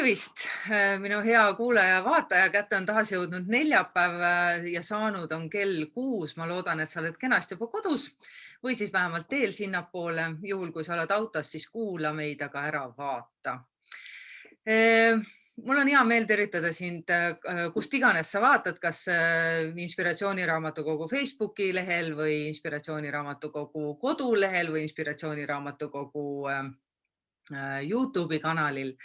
Tervist, minu hea kuulaja ja vaataja, kätte on taas jõudnud neljapäev ja saanud on kell 6. Ma loodan, et sa oled kenasti juba kodus või siis vähemalt teel sinnapoole. Juhul, kui sa oled autos, siis kuula meid, aga ära vaata. Mul on hea meel tervitada sind, kust iganes sa vaatad, kas Inspiratsiooniraamatukogu Facebooki lehel või Inspiratsiooniraamatukogu kodulehel või Inspiratsiooniraamatukogu YouTube'i kanalil.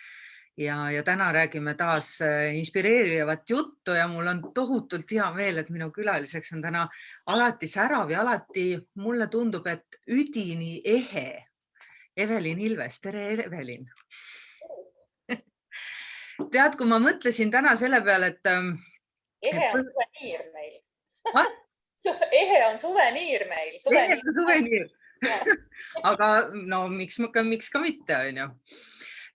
Ja täna räägime taas inspireerivat juttu ja mul on tohutult hea meel, et minu külaliseks on täna alati särav ja alati mulle tundub, et üdini ehe Evelin Ilves. Tere, Evelin! Tead, kui ma mõtlesin täna selle peale, et... Ehe on suveniir meil. Ah? Ehe on suveniir meil. Ehe on suveniir. Aga no miks ka mitte, on ju?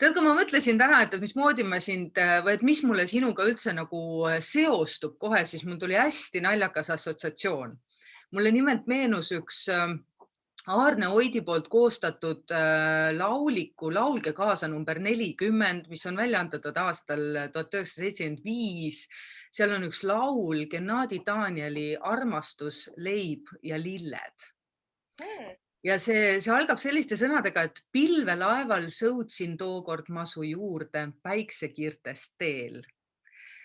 Tead, kui ma mõtlesin täna, et mismoodi ma sind või et mis mulle sinuga üldse nagu seostub kohe, siis mul tuli hästi naljakas assotsiatsioon. Mulle nimelt meenus üks Aarne Oidi poolt koostatud lauliku Laulge kaasa number 40, mis on välja antud aastal 1975. Seal on üks laul Gennadi Danieli Armastus, leib ja lilled. Ja see algab selliste sõnadega, et pilvelaeval sõudsin tookord masu juurde päiksekiirtest teel.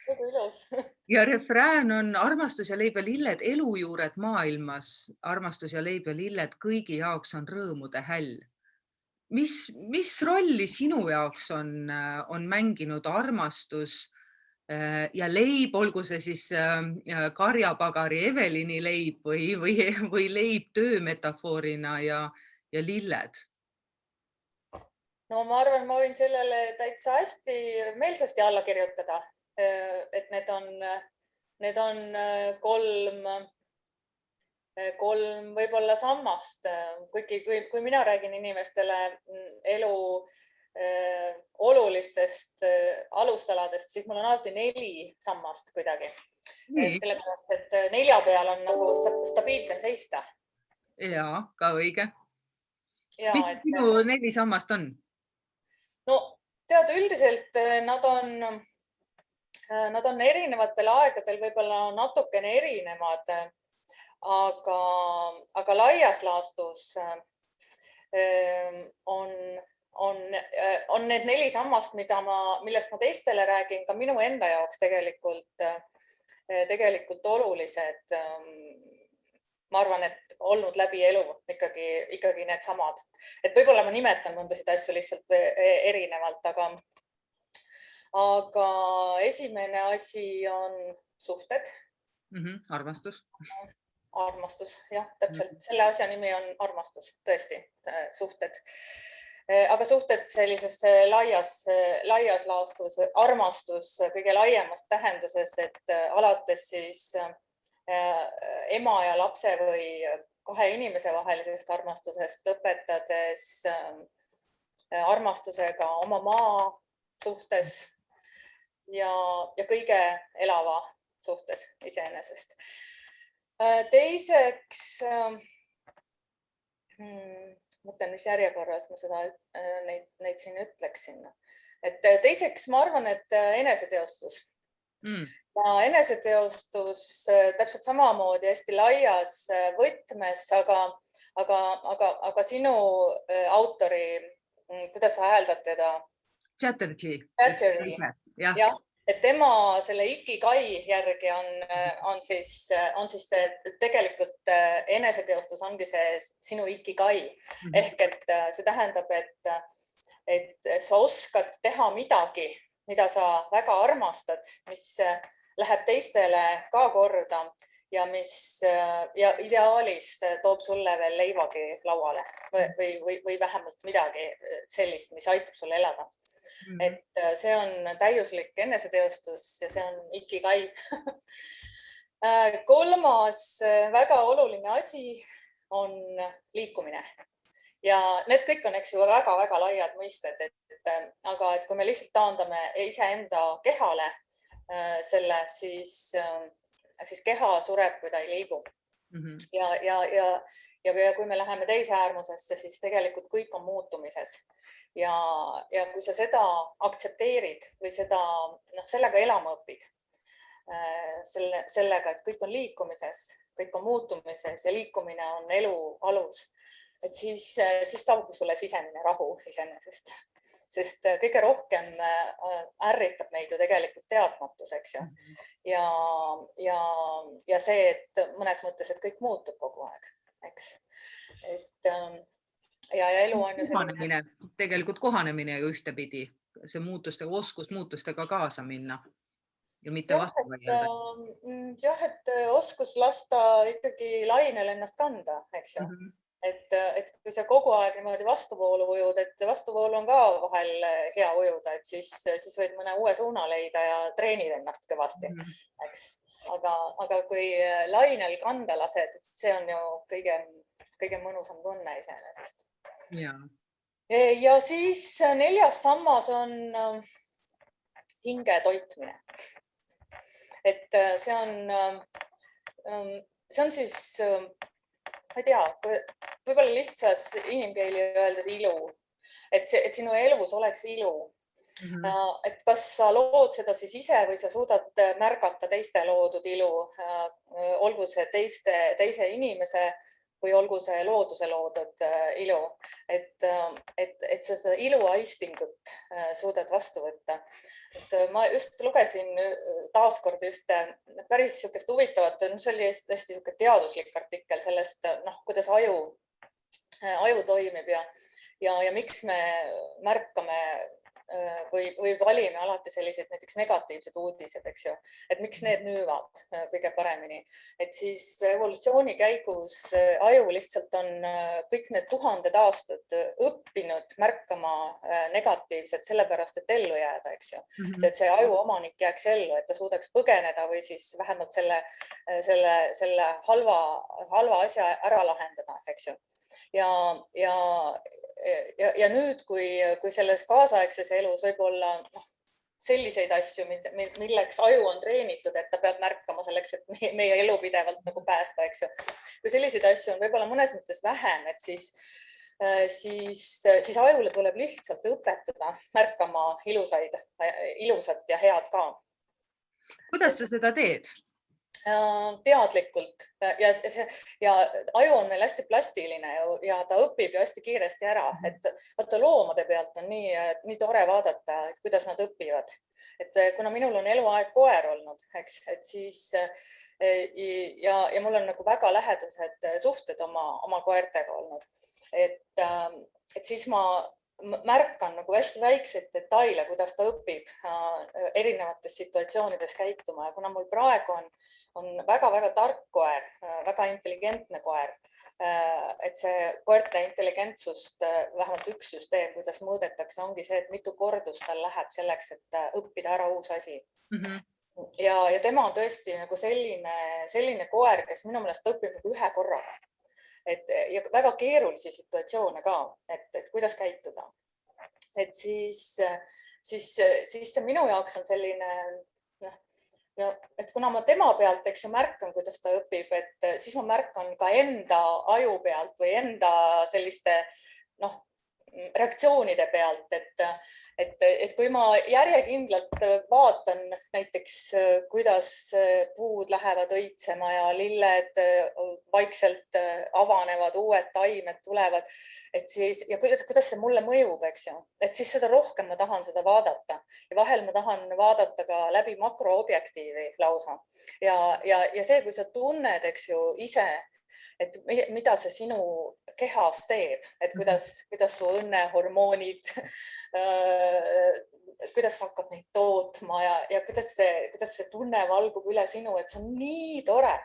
Väga ilus. Ja refrään on armastus ja leib ja lilled elujuured maailmas. Armastus ja leib ja lilled kõigi jaoks on rõõmude häll. Mis rolli sinu jaoks on mänginud armastus ja leib, olgu see siis karjapagari Evelini leib või leib töömetafoorina ja lilled? No ma arvan, ma võin sellele täitsa hästi meelsasti alla kirjutada, et need on kolm võib-olla sammast. Kui mina räägin inimestele elu olulistest alustaladest, siis mul on alati 4 sammast kuidagi. Sellepärast, et 4 peal on nagu stabiilsem seista. Jaa, ka õige. Mis sinu 4 sammast on? No tead, üldiselt nad on erinevatel aegadel võib-olla natukene erinevad, aga laias laastus on need 4 sammast, millest ma teistele räägin, ka minu enda jaoks tegelikult olulised. Ma arvan, et olnud läbi elu ikkagi need samad. Et võib-olla ma nimetan mõndasid asju lihtsalt erinevalt, aga esimene asi on suhted. Armastus. Armastus, jah, täpselt. Selle asja nimi on armastus, tõesti, suhted. Aga suhted sellises laias laastus, armastus kõige laiemast tähenduses, et alates siis ema ja lapse või 2 inimese vahelisest armastusest, õpetades armastusega oma maa suhtes ja kõige elava suhtes iseenesest. Teiseks, mõtlen, mis järjekorras ma neid siin ütleksin. Et teiseks, ma arvan, et eneseteostus. Ja eneseteostus täpselt samamoodi hästi laias võtmes, aga sinu autori, kuidas sa hääldad teda? Chatterjee. Jah, et tema selle ikigai järgi on siis tegelikult eneseteostus ongi see sinu ikigai. Ehk et see tähendab, et sa oskad teha midagi, mida sa väga armastad, mis läheb teistele ka korda ja ideaalis toob sulle veel leivagi lauale või vähemalt midagi sellist, mis aitab sul elada. Et see on täiuslik eneseteostus ja see on ikigai. Kolmas väga oluline asi on liikumine. Ja need kõik on väga laiad mõisted, aga kui me lihtsalt taandame iseenda kehale selle, siis keha sureb, kui ta ei liigu. Ja kui me läheme teise äärmusesse, siis tegelikult kõik on muutumises. ja kui sa seda aktsepteerid või sellega elama õpid, sellega, et kõik on liikumises, kõik on muutumises ja liikumine on elu alus, et siis saabub sulle sisemine rahu iseenesest, sest kõige rohkem ärritab meid ju tegelikult teadmatus, eks ju. Ja see, et mõnes mõttes, et kõik muutub kogu aeg, eks. Ja elu on ju selline. Tegelikult kohanemine ju ühtepidi, see oskus muutustega kaasa minna ja mitte vastu vaielda. Jah, et oskus lasta ikkagi lainel ennast kanda, eks ju. Et kui sa kogu aeg niimoodi vastuvoolu ujud, et vastuvoolu on ka vahel hea ujuda, et siis võid mõne uue suuna leida ja treenid ennast kõvasti, eks. Aga kui lainel kanda lased, see on ju kõige mõnusam tunne iseenesest. Ja siis 4. sammas on hinge toitmine. Et see on siis, ma ei tea, võib-olla lihtsas inimkeeli öeldes ilu, et sinu elus oleks ilu. Et kas sa lood seda siis ise või sa suudad märgata teiste loodud ilu, olgu see teise inimese või olgu see looduse loodud ilu, et sa seda iluaistingut suudad vastu võtta. Et ma just lugesin taaskord ühte päris niisugust huvitavat, see oli hästi teaduslik artikkel sellest, kuidas aju toimib ja miks me märkame või valime alati sellised näiteks negatiivsed uudised, eks ju, et miks need müüvad kõige paremini. Et siis evolutsiooni käigus aju lihtsalt on kõik need 1000 aastat õppinud märkama negatiivset sellepärast, et ellu jääda, eks ju. Et see aju omanik jääks ellu, et ta suudaks põgeneda või siis vähemalt selle halva asja ära lahendada, eks ju. Ja nüüd, kui selles kaasaegses elus võib olla selliseid asju, milleks aju on treenitud, et ta peab märkama selleks, et meie elu pidevalt nagu päästa, eks ju. Kui selliseid asju on võib-olla mõnes mõttes vähem, et siis ajule tuleb lihtsalt õpetada märkama ilusat ja head ka. Kuidas sa seda teed? Teadlikult ja aju on meil hästi plastiline ja ta õpib ju hästi kiiresti ära, et vaata loomade pealt on nii tore vaadata, et kuidas nad õpivad. Et kuna minul on eluaeg koer olnud, eks, et siis ja mul on nagu väga lähedased suhted oma koertega olnud, et siis ma märkan nagu hästi väikseid detaile, kuidas ta õpib erinevates situatsioonides käituma ja kuna mul praegu on väga-väga tark koer, väga intelligentne koer, et see koerte intelligentsust, vähemalt üks süsteem, kuidas mõõdetakse, ongi see, et mitu kordust tal läheb selleks, et õppida ära uus asi. Ja tema on tõesti nagu selline koer, kes minu meelest õpib nagu ühe korraga. Ja väga keerulisi situatsioone ka, et kuidas käituda. Et siis see minu jaoks on selline, et kuna ma tema pealt, eks ju, märkan, kuidas ta õpib, et siis ma märkan ka enda aju pealt või enda selliste, reaktsioonide pealt, et kui ma järjekindlalt vaatan näiteks, kuidas puud lähevad õitsema ja lilled vaikselt avanevad, uued taimed tulevad, et siis ja kuidas see mulle mõjub, eks ju, et siis seda rohkem ma tahan seda vaadata ja vahel ma tahan vaadata ka läbi makroobjektiivi lausa ja see, kui sa tunned, eks ju, ise, et mida see sinu kehas teeb, et kuidas su õnnehormoonid, kuidas sa hakkad neid tootma ja kuidas see tunne valgub üle sinu, et see on nii tore.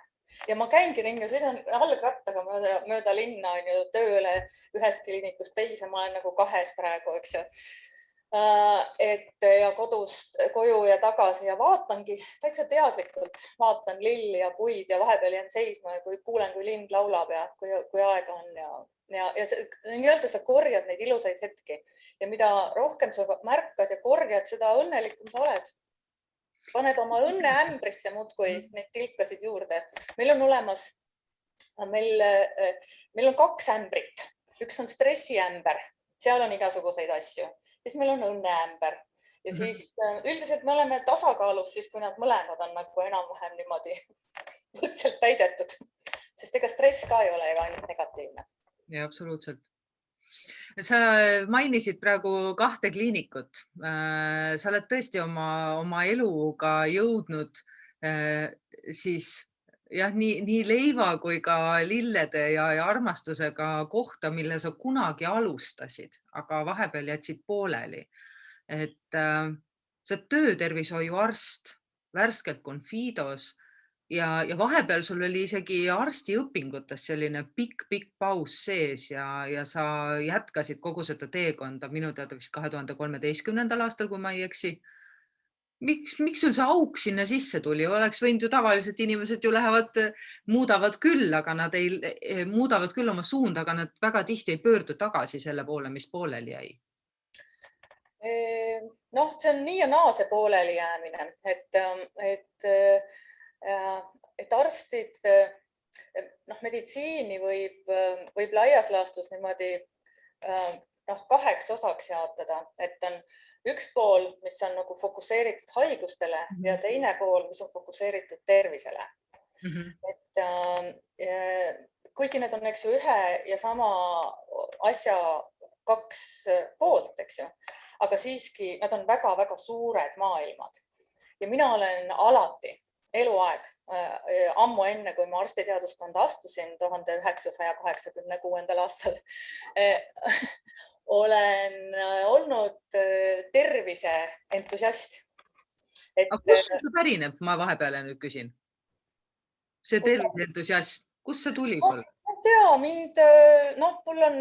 Ja ma käingi ringi, sõidan jalgrattaga mööda linna tööle ühest kliinikust teise, ma olen nagu 2 praegu, eks ju. Ja kodust koju ja tagasi ja vaatangi täitsa teadlikult, vaatan lilli ja puid ja vahepeal jään seisma ja kuulen, kui lind laulab ja kui aega on ja nii-öelda sa korjad neid ilusaid hetki ja mida rohkem sa märkad ja korjad, seda õnnelikum sa oled. Paned oma õnneämbrisse muudkui neid tilkasid juurde. Meil on olemas, meil on 2 ämbrit. Üks on stressiämber. seal on igasuguseid asju. Siis meil on õnneämber ja siis üldiselt me oleme tasakaalus siis, kui nad mõlemad on nagu enam-vähem niimoodi võrdselt täidetud, sest ega stress ka ei ole ainult negatiivne. Ja, absoluutselt. Sa mainisid praegu 2 kliinikut. Sa oled tõesti oma eluga jõudnud siis jah, nii leiva kui ka lillede ja armastusega kohta, mille sa kunagi alustasid, aga vahepeal jätsid pooleli. Et sa oled töötervishoiuarst, värskelt Confidos ja vahepeal sul oli isegi arstiõpingutes selline pikk paus sees ja sa jätkasid kogu seda teekonda minu teada vist 2013. aastal, kui ma ei eksi. Miks sul see auk sinna sisse tuli? Oleks võinud ju tavaliselt inimesed ju muudavad küll, aga nad muudavad küll oma suunda, aga nad väga tihti ei pöördu tagasi selle poole, mis pooleli jäi. Noh, see on nii ja naa see pooleli jäämine, et arstid, meditsiini võib laias laastus niimoodi 2 osaks jaotada, et on üks pool, mis on nagu fokuseeritud haigustele ja teine pool, mis on fokuseeritud tervisele. Et kuigi need on ühe ja sama asja 2 poolt, aga siiski nad on väga-väga suured maailmad. Ja mina olen alati, eluaeg, ammu enne, kui ma arstiteaduskonda astusin 1986. aastal, olen olnud tervise entusiast. Aga kust see pärineb? Ma vahepeale nüüd küsin. See tervise entusiasm, kust see tuli sul? Ma tea, mul on,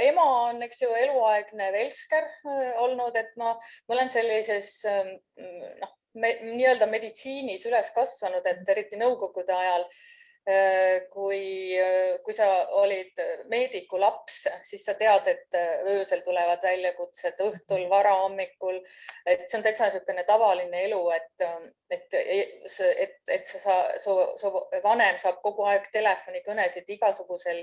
ema on eluaegne velsker olnud, et ma olen sellises nii-öelda meditsiinis üles kasvanud, et eriti nõukogude ajal, kui sa olid meediku laps, siis sa tead, et öösel tulevad väljakutsed, õhtul, varahommikul, et see on täitsa niisugune tavaline elu, et su vanem saab kogu aeg telefonikõnesid igasugusel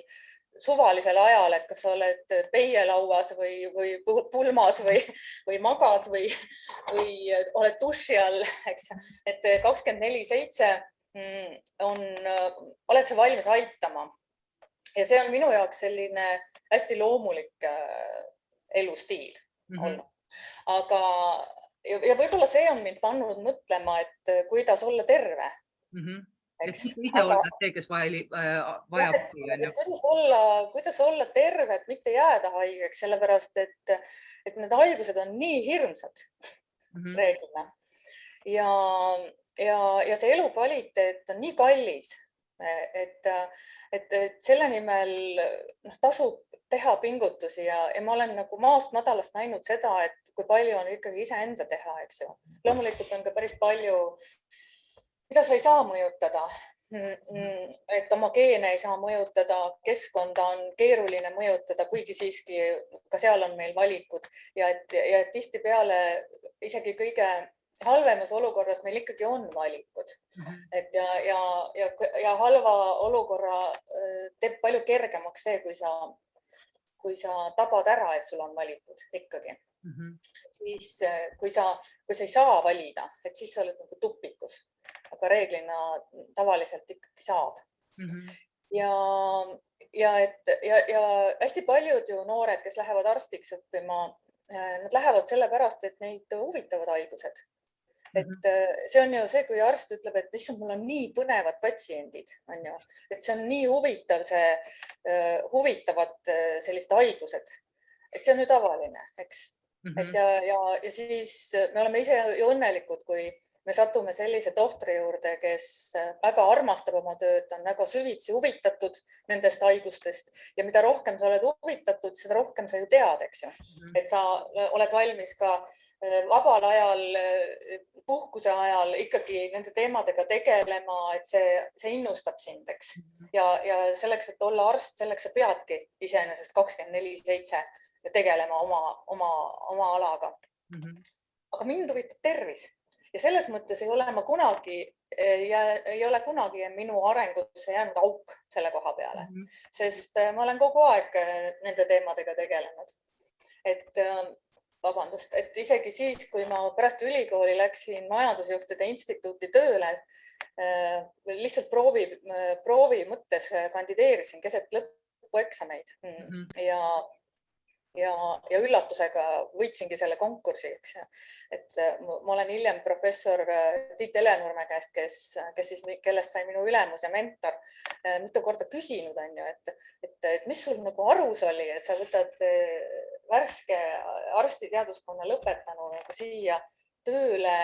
suvalisel ajal, et kas sa oled peielauas või pulmas või magad või oled duši all, et 24/7 oled sa valmis aitama. Ja see on minu jaoks selline hästi loomulik elustiil olnud. Aga ja võib-olla see on mind pannud mõtlema, et kuidas olla terve. Et ise olla see, kes vajab. Kuidas olla terve, et mitte jääda haigeks, sellepärast, et need haigused on nii hirmsad reeglina. Ja see elukvaliteet on nii kallis, et selle nimel tasub teha pingutusi ja ma olen nagu maast madalast näinud seda, et kui palju on ikkagi iseenda teha, eks ju. Loomulikult on ka päris palju, mida sa ei saa mõjutada, et oma geene ei saa mõjutada, keskkonda on keeruline mõjutada, kuigi siiski ka seal on meil valikud ja tihtipeale isegi kõige halvemas olukorras meil ikkagi on valikud. Ja halva olukorra teeb palju kergemaks see, kui sa tabad ära, et sul on valikud ikkagi. Siis, kui sa ei saa valida, et siis sa oled nagu tupikus. Aga reeglina tavaliselt ikkagi saab. Ja hästi paljud ju noored, kes lähevad arstiks õppima, nad lähevad sellepärast, et neid huvitavad haigused. Et see on ju see, kui arst ütleb, et issand, mul on nii põnevad patsiendid, on ju, et see on nii huvitavad sellised haigused, et see on ju tavaline, eks. Ja siis me oleme ise ju õnnelikud, kui me satume sellise tohtri juurde, kes väga armastab oma tööd, on väga süvitsi huvitatud nendest haigustest ja mida rohkem sa oled huvitatud, seda rohkem sa ju tead, eks ju. Et sa oled valmis ka vabal ajal, puhkuse ajal ikkagi nende teemadega tegelema, et see innustab sind, eks. Ja selleks, et olla arst, selleks sa peadki iseenesest 24/7 tegelema oma alaga. Aga mind huvitab tervis ja selles mõttes ei ole kunagi minu arengusse jäänud auk selle koha peale, sest ma olen kogu aeg nende teemadega tegelenud. et vabandust, et isegi siis, kui ma pärast ülikooli läksin majandusjuhtide instituuti tööle, lihtsalt proovi mõttes kandideerisin keset lõpueksameid ja üllatusega võitsingi selle konkursi, eks. Et ma olen hiljem professor Tiit Helenurme käest, kellest sai minu ülemus ja mentor, mitu korda küsinud, et mis sul nagu arus oli, et sa võtad värske arstiteaduskonna lõpetanu siia tööle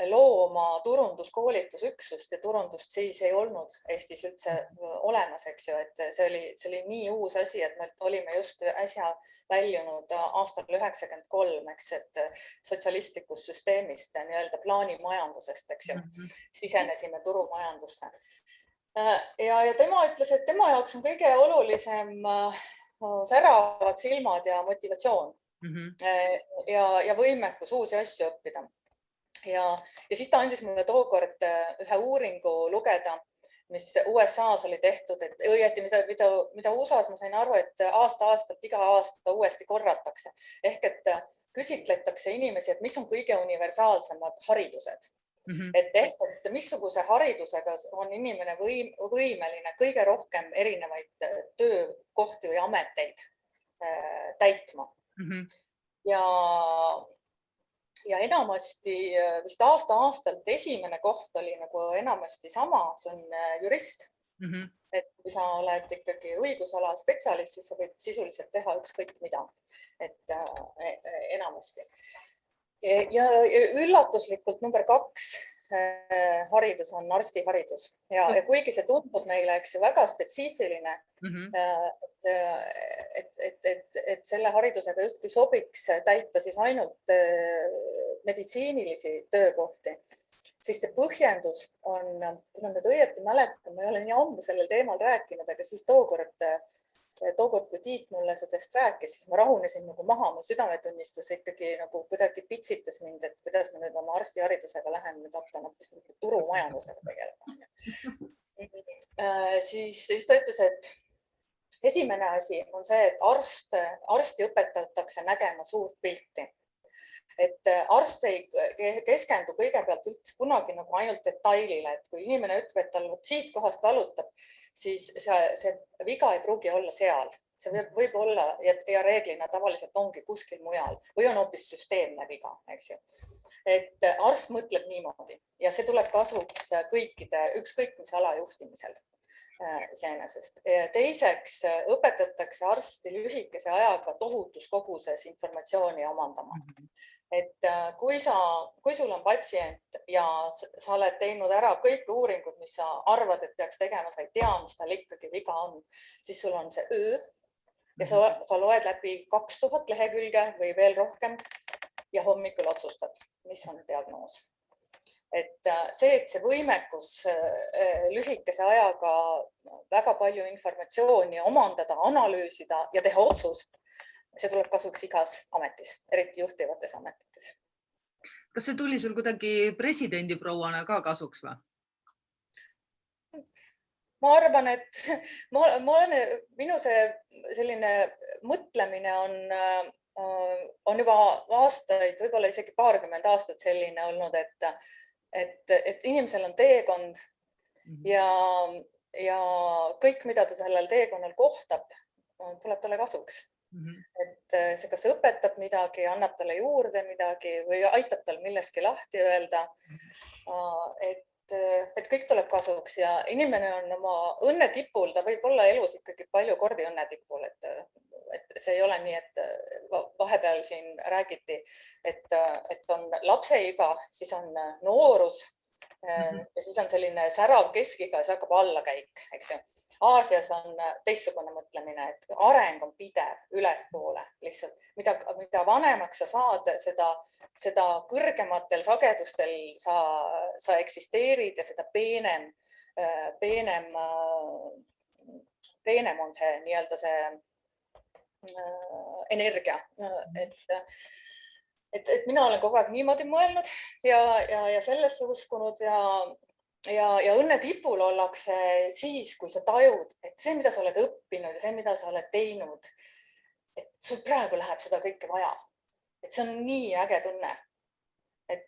looma turunduskoolitusüksust ja turundust siis ei olnud Eestis üldse olemas, eks ju, et see oli nii uus asi, et me olime just äsja väljunud aastal 1993, eks, et sotsialistlikust süsteemist nii-öelda plaanimajandusest, eks ju, sisenesime turumajandusse. Ja tema ütles, et tema jaoks on kõige olulisem säravad silmad ja motivatsioon ja võimekus uusi asju õppida. Ja siis ta andis mulle tookord ühe uuringu lugeda, mis USA-s oli tehtud, et õieti, mida USA-s ma sain aru, et aasta-aastalt iga aasta uuesti korratakse. Ehk et küsitletakse inimesi, et mis on kõige universaalsemad haridused. Et missuguse haridusega on inimene võimeline kõige rohkem erinevaid töökohti või ameteid täitma. Ja enamasti vist aasta-aastalt esimene koht oli nagu enamasti sama, see on jurist. Et kui sa oled ikkagi õigusala spetsialist, siis sa võid sisuliselt teha ükskõik mida, et enamasti. Ja üllatuslikult number 2 haridus on arstiharidus ja kuigi see tundub meile, eks ju, väga spetsiifiline, et selle haridusega justkui sobiks täita siis ainult meditsiinilisi töökohti, siis see põhjendus on, kui ma nüüd õieti mäletan, ma ei ole nii ammu sellel teemal rääkinud, aga siis tookord, kui Tiit mulle sellest rääkis, siis ma rahunesin nagu maha, mu südametunnistus ikkagi nagu kuidagi pitsitas mind, et kuidas ma nüüd oma arstiharidusega lähen, nüüd hakkan hoopis turumajandusega tegelema. Siis ta ütles, et esimene asi on see, et arsti õpetatakse nägema suurt pilti. Et arst ei keskendu kõigepealt üldse kunagi nagu ainult detailile, et kui inimene ütleb, et tal siit kohast valutab, siis see viga ei pruugi olla seal. See võib olla ja reeglina tavaliselt ongi kuskil mujal või on hoopis süsteemne viga, eks ju. Et arst mõtleb niimoodi ja see tuleb kasuks kõikide ükskõik mis ala juhtimisel iseenesest. Teiseks õpetatakse arsti lühikese ajaga tohutus koguses informatsiooni omandama. Et kui sul on patsient ja sa oled teinud ära kõik uuringud, mis sa arvad, et peaks tegema, sa ei tea, mis tal ikkagi viga on, siis sul on see öö ja sa loed läbi 2000 lehekülge või veel rohkem ja hommikul otsustad, mis on diagnoos. Et see võimekus lühikese ajaga väga palju informatsiooni omandada, analüüsida ja teha otsus, see tuleb kasuks igas ametis, eriti juhtivates ametites. Kas see tuli sul kuidagi presidendi prouana ka kasuks või? Ma arvan, et minu selline mõtlemine on juba aastaid, võib-olla isegi 20 aastat selline olnud, et inimesel on teekond ja kõik, mida ta sellel teekonnal kohtab, tuleb talle kasuks. Et see kas õpetab midagi, annab talle juurde midagi või aitab tal millestki lahti öelda. Et kõik tuleb kasuks ja inimene on oma õnnetipul, ta võib olla elus ikkagi palju kordi õnnetipul, et see ei ole nii, et vahepeal siin räägiti, et on lapseiga, siis on noorus ja siis on selline särav keskiga ja see hakkab allakäik, eks ju. Aasias on teistsugune mõtlemine, et areng on pidev ülespoole lihtsalt. Mida vanemaks sa saad, seda kõrgematel sagedustel sa eksisteerid ja seda peenem on see nii-öelda see energia. Et mina olen kogu aeg niimoodi mõelnud ja sellesse uskunud ja õnnetipul ollakse siis, kui sa tajud, et see, mida sa oled õppinud ja see, mida sa oled teinud, et sul praegu läheb seda kõike vaja. Et see on nii äge tunne. Et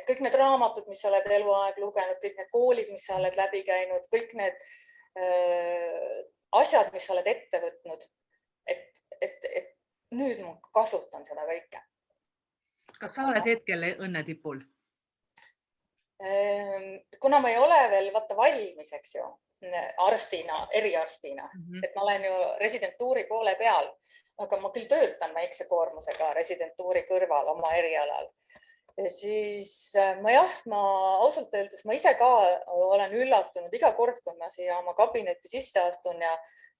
kõik need raamatud, mis sa oled eluaeg lugenud, kõik need koolid, mis sa oled läbi käinud, kõik need asjad, mis sa oled ette võtnud, et nüüd ma kasutan seda kõike. Kas sa oled hetkel õnnetipul? Kuna ma ei ole veel valmis, eks ju, arstina, eriarstina, et ma olen ju residentuuri poole peal, aga ma küll töötan väikse koormusega residentuuri kõrval oma erialal. Siis ma ausalt öeldes, ma ise ka olen üllatunud iga kord, kui ma siia oma kabinetti sisse astun ja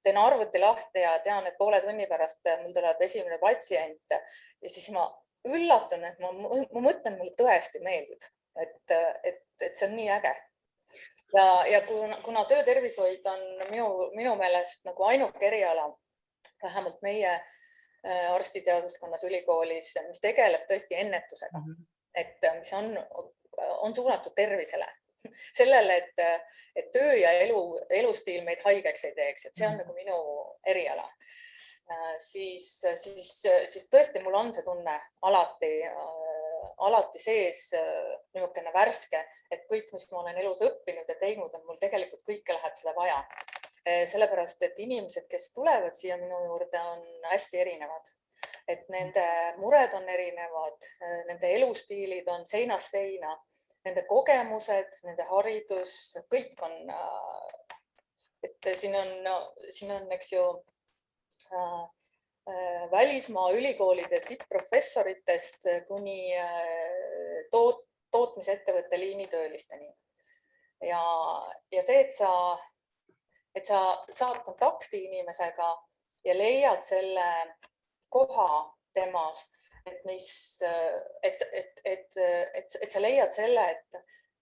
teen arvuti lahti ja tean, et poole tunni pärast mul tuleb esimene patsient ja siis ma üllatun, et ma mõtlen, mulle tõesti meeldib, et see on nii äge. Ja kuna töötervishoid on minu meelest nagu ainuke eriala, vähemalt meie arstiteaduskonnas ülikoolis, mis tegeleb tõesti ennetusega, et mis on suunatud tervisele, sellele, et töö ja elustiil meid haigeks ei teeks, et see on nagu minu eriala. Siis tõesti mul on see tunne alati sees niisugune värske, et kõik, mis ma olen elus õppinud ja teinud, on mul tegelikult kõike läheb seda vaja. Sellepärast, et inimesed, kes tulevad siia minu juurde, on hästi erinevad. Et nende mured on erinevad, nende elustiilid on seinast seina, nende kogemused, nende haridus, kõik on, et siin on, eks ju, välismaa ülikoolide tipp-professoritest kuni tootmisettevõtte liinitöölisteni. Ja see, et sa saad kontakti inimesega ja leiad selle koha temas, et sa leiad selle,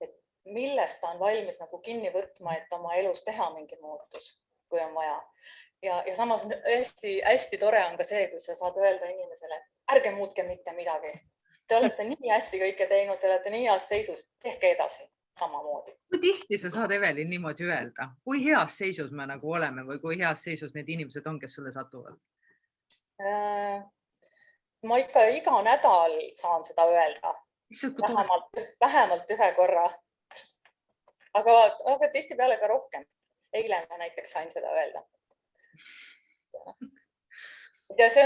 et millest ta on valmis nagu kinni võtma, et oma elus teha mingi muutus, kui on vaja. Ja samas hästi tore on ka see, kui sa saad öelda inimesele, ärge muutke mitte midagi. Te olete nii hästi kõike teinud, te olete nii heas seisus, tehke edasi samamoodi. Kui tihti sa saad, Evelin, niimoodi öelda, kui heas seisus me nagu oleme või kui heas seisus need inimesed on, kes sulle satuvad? Ma ikka iga nädal saan seda öelda, vähemalt ühe korra, aga tihtipeale ka rohkem. Eile ma näiteks sain seda öelda. Ja see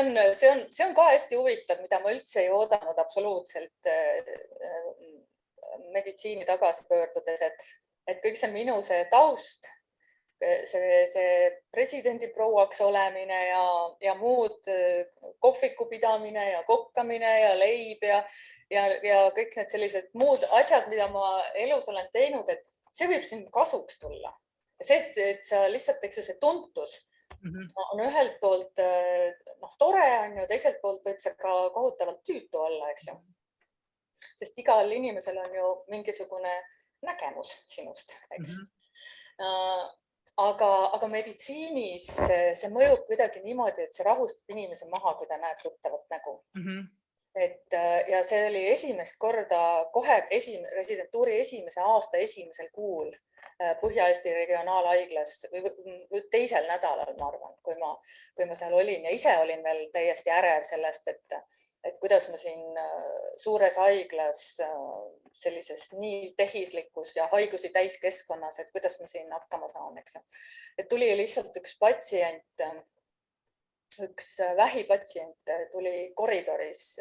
on ka hästi huvitav, mida ma üldse ei oodanud absoluutselt meditsiini tagasi pöördudes, et kõik see minu taust, see presidendi prouaks olemine ja muud kohviku pidamine ja kokkamine ja leib ja kõik need sellised muud asjad, mida ma elus olen teinud, et see võib siin kasuks tulla. See, et sa lihtsalt, eks ju, see tuntus on ühelt poolt tore on ju, teiselt poolt võib see ka kohutavalt tüütu olla, eks ju. Sest igal inimesel on ju mingisugune nägemus sinust, eks. Aga meditsiinis see mõjub kuidagi niimoodi, et see rahustab inimese maha, kui ta näeb tuttavat nägu. Ja see oli esimest korda kohe residentuuri esimese aasta esimesel kuul Põhja-Eesti regionaalhaiglas või teisel nädalal, ma arvan, kui ma seal olin ja ise olin veel täiesti ärev sellest, et kuidas ma siin suures haiglas sellises nii tehislikus ja haigusi täiskeskkonnas, et kuidas ma siin hakkama saan, eks. Et tuli lihtsalt üks vähipatsient tuli koridoris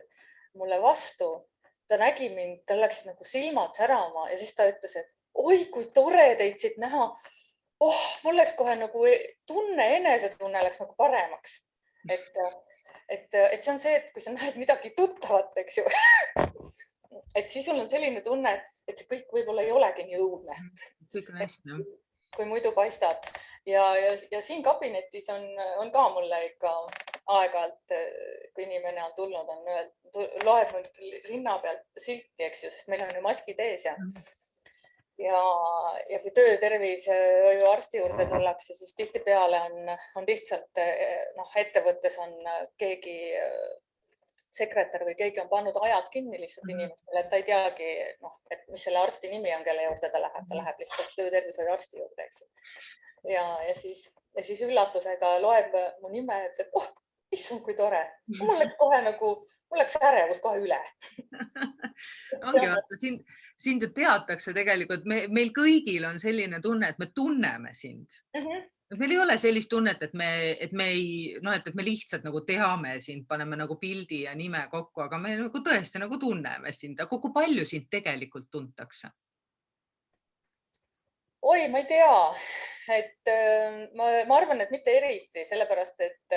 mulle vastu. Ta nägi mind, tal läksid nagu silmad särama ja siis ta ütles, et oi, kui tore teid siit näha. Mul läks kohe nagu enesetunne läks nagu paremaks. Et see on see, et kui sa näed midagi tuttavat, eks ju, et siis sul on selline tunne, et see kõik võib-olla ei olegi nii õudne. Kõik on hästi, jah. Kui muidu paistab. Ja siin kabinetis on ka mulle ikka aeg-ajalt, kui inimene on tulnud, loeb mul rinna pealt silti, eks ju, sest meil on ju maskid ees ja kui töötervishoiu arsti juurde tullakse, siis tihtipeale on lihtsalt ettevõttes on keegi sekretär või keegi on pannud ajad kinni lihtsalt inimestele, et ta ei teagi, et mis selle arsti nimi on, kelle juurde ta läheb lihtsalt töötervishoiu arsti juurde, eks. Ja siis üllatusega loeb mu nime, et issand, kui tore. Mul läks kohe nagu, mul läks ärevus kohe üle. Ongi, vaata, sind ju teatakse tegelikult, meil kõigil on selline tunne, et me tunneme sind. Meil ei ole sellist tunnet, et me lihtsalt nagu teame sind, paneme nagu pildi ja nime kokku, aga me nagu tõesti nagu tunneme sind. Aga kui palju sind tegelikult tuntakse? Oi, ma ei tea, et ma arvan, et mitte eriti, sellepärast, et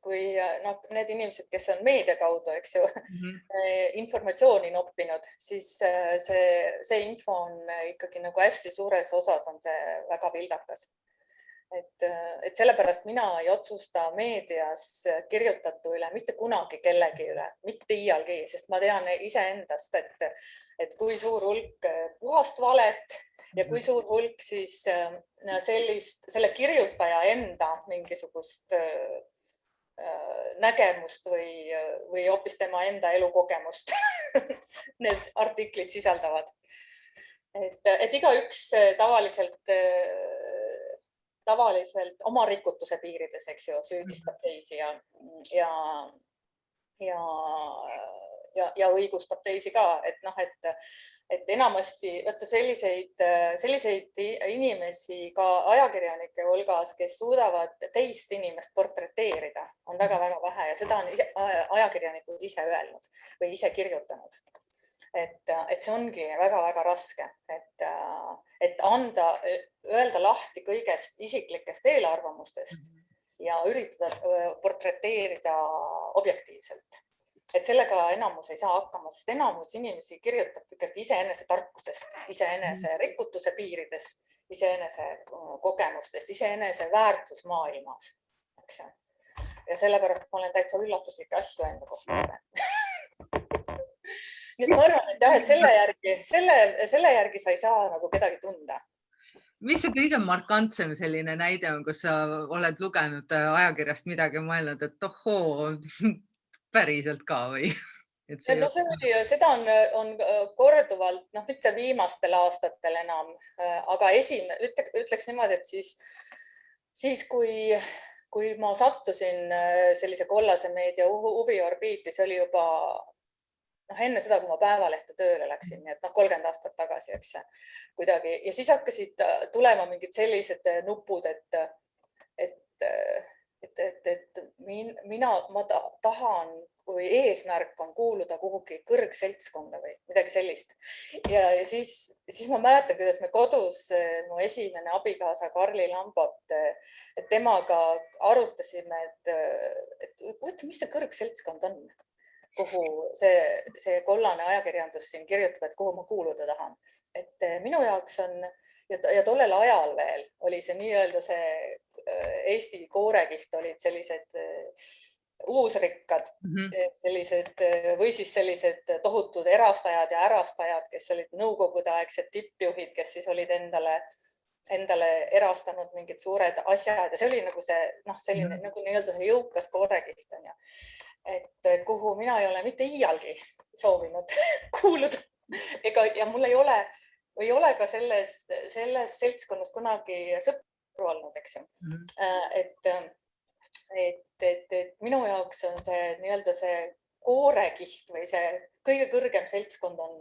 kui need inimesed, kes on meedia kaudu, eks ju, informatsiooni noppinud, siis see info on ikkagi nagu hästi suures osas on see väga vildakas. Et sellepärast mina ei otsusta meedias kirjutatu üle mitte kunagi kellegi üle, mitte iialgi, sest ma tean iseendast, et kui suur hulk puhast valet ja kui suur hulk siis selle kirjutaja enda mingisugust nägemust või hoopis tema enda elukogemust need artiklid sisaldavad. Et igaüks tavaliselt oma rikutuse piirides, eks ju, süüdistab teisi ja õigustab teisi ka, et enamasti võtta selliseid inimesi ka ajakirjanike hulgas, kes suudavad teist inimest portreteerida, on väga-väga vähe ja seda on ajakirjanikud ise öelnud või ise kirjutanud. Et see ongi väga-väga raske, et öelda lahti kõigest isiklikest eelarvamustest ja üritada portreteerida objektiivselt. Et sellega enamus ei saa hakkama, sest enamus inimesi kirjutab ikkagi iseenese tarkusest, iseenese rikutuse piirides, iseenese kogemustest, iseenese väärtusmaailmas. Ja sellepärast ma olen täitsa üllatuslikke asju enda kohta. Nii et ma arvan, et jah, et selle järgi sa ei saa nagu kedagi tunda. Mis see kõige markantsem selline näide on, kus sa oled lugenud ajakirjast midagi mõelnud, et ohoo, päriselt ka või? Seda on korduvalt, mitte viimastel aastatel enam, aga ütleks niimoodi, et siis kui ma sattusin sellise kollase meedia huviorbiiti, see oli juba enne seda, kui ma Päevalehte tööle läksin, nii et 30 aastat tagasi, eks kuidagi. Ja siis hakkasid tulema mingid sellised nupud, et ma tahan, kui eesmärk on kuuluda kuhugi kõrgseltskonda või midagi sellist. Ja siis ma mäletan, kuidas me kodus mu esimene abikaasa Karli Lambot, et temaga arutasime, et mis see kõrgseltskond on, kuhu see kollane ajakirjandus siin kirjutab, et kuhu ma kuuluda tahan. Et minu jaoks on, ja tollel ajal veel oli see nii-öelda see Eesti koorekiht olid sellised uusrikkad, või siis sellised tohutud erastajad ja ärastajad, kes olid nõukogudeaegsed tippjuhid, kes siis olid endale erastanud mingid suured asjad ja see oli nagu selline nagu nii-öelda see jõukas koorekiht on ju. Et kuhu mina ei ole mitte iialgi soovinud kuuluda. Ja mul ei ole ka selles seltskonnas kunagi sõpru olnud, eks ju. Et minu jaoks on see nii-öelda see koorekiht või see kõige kõrgem seltskond on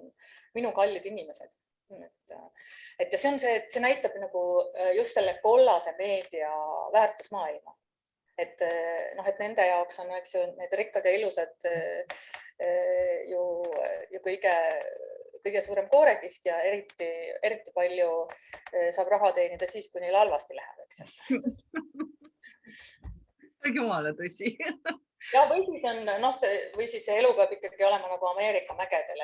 minu kallid inimesed. Et ja see näitab nagu just selle kollase meedia väärtusmaailma. Et nende jaoks on need rikkad ja ilusad ju kõige suurem koorekiht ja eriti palju saab raha teenida siis, kui neil halvasti läheb, eks. Jumala tõsi. Ja või siis see elu peab ikkagi olema nagu Ameerika mägedel,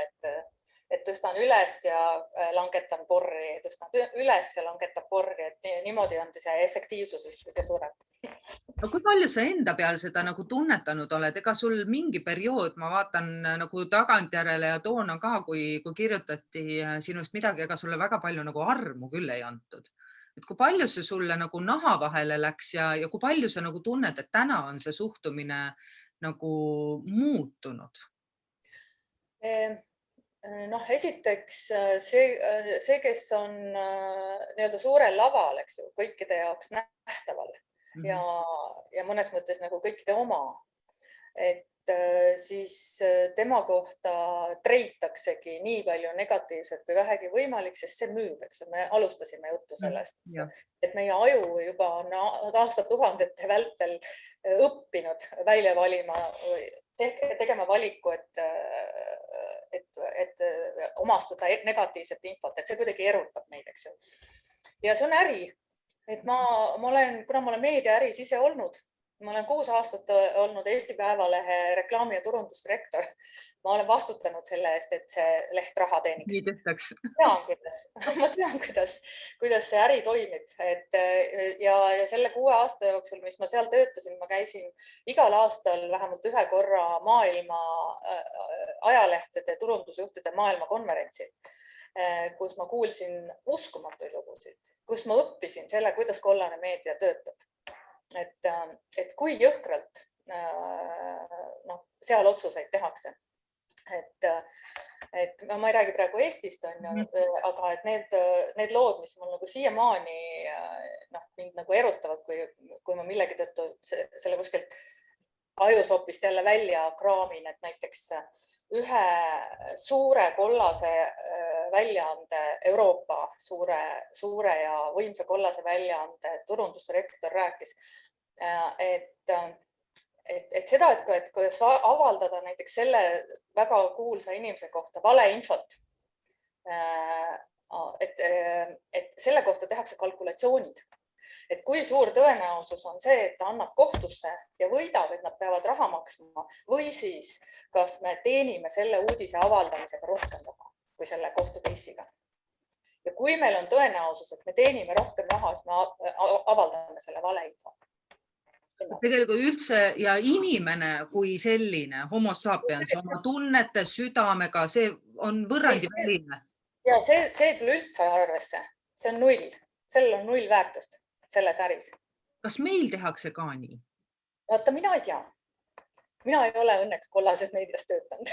et tõstan üles ja langetan porri, tõstan üles ja langetan porri, et niimoodi on see efektiivsusest kõige suurem. No kui palju sa enda peal seda nagu tunnetanud oled? Ega sul mingi periood, ma vaatan nagu tagantjärele ja toona ka, kui kirjutati sinust midagi, ega sulle väga palju nagu armu küll ei antud. Et kui palju see sulle nagu naha vahele läks ja kui palju sa nagu tunned, et täna on see suhtumine nagu muutunud? Esiteks see, kes on nii-öelda suurel laval, eks ju, kõikide jaoks nähtaval ja mõnes mõttes nagu kõikide oma, et siis tema kohta treitaksegi nii palju negatiivset kui vähegi võimalik, sest see müüb, eks me alustasime juttu sellest, et meie aju juba on aastatuhandete vältel õppinud välja valima, tegema valiku, et omastada negatiivset infot, et see kuidagi erutab meid, eks ju. Ja see on äri, et kuna ma olen meediaäris ise olnud, ma olen 6 aastat olnud Eesti Päevalehe reklaami- ja turundusdirektor. Ma olen vastutanud selle eest, et see leht raha teeniks. Nii tehtaks. Ma tean, kuidas see äri toimib. Ja selle 6 aasta jooksul, mis ma seal töötasin, ma käisin igal aastal vähemalt ühe korra maailma ajalehtede turundusjuhtide maailmakonverentsil, kus ma kuulsin uskumatuid lugusid, kus ma õppisin selle, kuidas kollane meedia töötab. Et kui jõhkralt seal otsuseid tehakse. Et ma ei räägi praegu Eestist, aga et need lood, mis mul nagu siiamaani mind nagu erutavad, kui ma millegi tõttu selle kuskilt ajusopist jälle välja kraamin, et näiteks ühe suure kollase väljaande, Euroopa suure ja võimsa kollase väljaande turundusdirektor rääkis, et seda, et kuidas avaldada näiteks selle väga kuulsa inimese kohta valeinfot, et selle kohta tehakse kalkulatsioonid. Et kui suur tõenäosus on see, et ta annab kohtusse ja võidab, et nad peavad raha maksma, või siis kas me teenime selle uudise avaldamisega rohkem raha kui selle kohtukeissiga. Ja kui meil on tõenäosus, et me teenime rohkem raha, siis me avaldame selle valeinfo. Tegelikult üldse ja inimene kui selline, homo sapiens, oma tunnete, südamega, see on võrrandi väline. Ja see ei tule üldse arvesse. See on null. Sellel on null väärtust selles äris. Kas meil tehakse ka nii? Vaata, mina ei tea. Mina ei ole õnneks kollases meedias töötanud.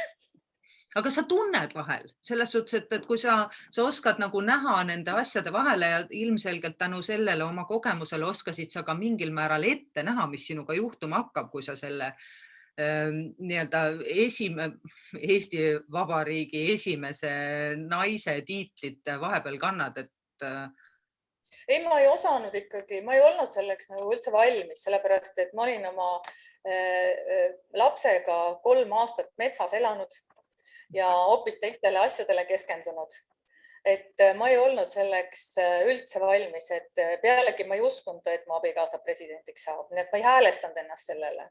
Aga sa tunned vahel selles suhtes, et kui sa oskad nagu näha nende asjade vahele ja ilmselgelt tänu sellele oma kogemusele oskasid sa ka mingil määral ette näha, mis sinuga juhtuma hakkab, kui sa selle nii-öelda Eesti Vabariigi esimese naise tiitlit vahepeal kannad, et ei, ma ei osanud ikkagi, ma ei olnud selleks nagu üldse valmis, sellepärast, et ma olin oma lapsega 3 aastat metsas elanud ja hoopis teistele asjadele keskendunud. Et ma ei olnud selleks üldse valmis, et pealegi ma ei uskunud, et mu abikaasa presidendiks saab, nii et ma ei häälestanud ennast sellele.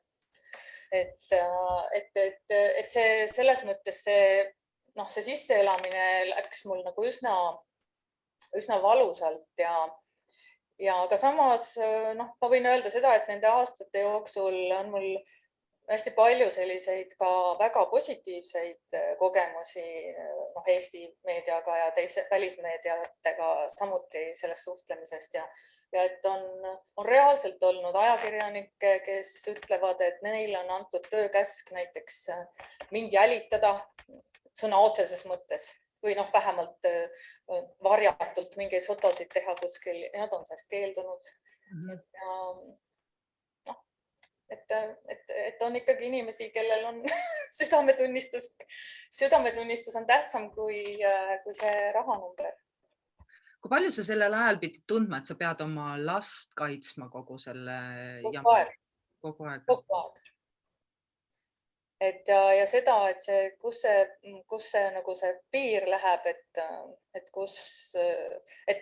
Et see selles mõttes see sisseelamine läks mul nagu üsna valusalt ja aga samas ma võin öelda seda, et nende aastate jooksul on mul hästi palju selliseid ka väga positiivseid kogemusi Eesti meediaga ja välismeediatega samuti sellest suhtlemisest ja et on reaalselt olnud ajakirjanikke, kes ütlevad, et neil on antud töökäsk näiteks mind jälitada sõna otseses mõttes või vähemalt varjatult mingeid fotosid teha kuskil ja nad on sellest keeldunud. Et on ikkagi inimesi, kellel on südametunnistus on tähtsam kui see rahanumber. Kui palju sa sellel ajal pidid tundma, et sa pead oma last kaitsma kogu selle Kogu aeg. Ja seda, et kus see nagu see piir läheb, et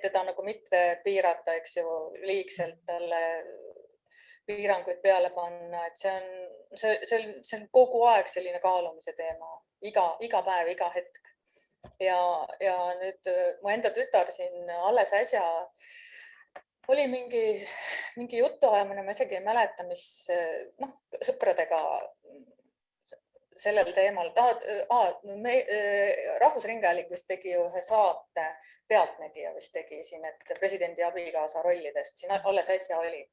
teda nagu mitte piirata, eks ju, liigselt talle piiranguid peale panna, et see on kogu aeg selline kaalumise teema, iga päev, iga hetk. Ja nüüd mu enda tütar siin alles äsja oli mingi jutuajamine, ma isegi ei mäleta, mis sõpradega sellel teemal. Rahvusringhääling vist tegi ühe saate, Pealtnägija vist tegi siin, et presidendi abikaasa rollidest siin alles äsja oli.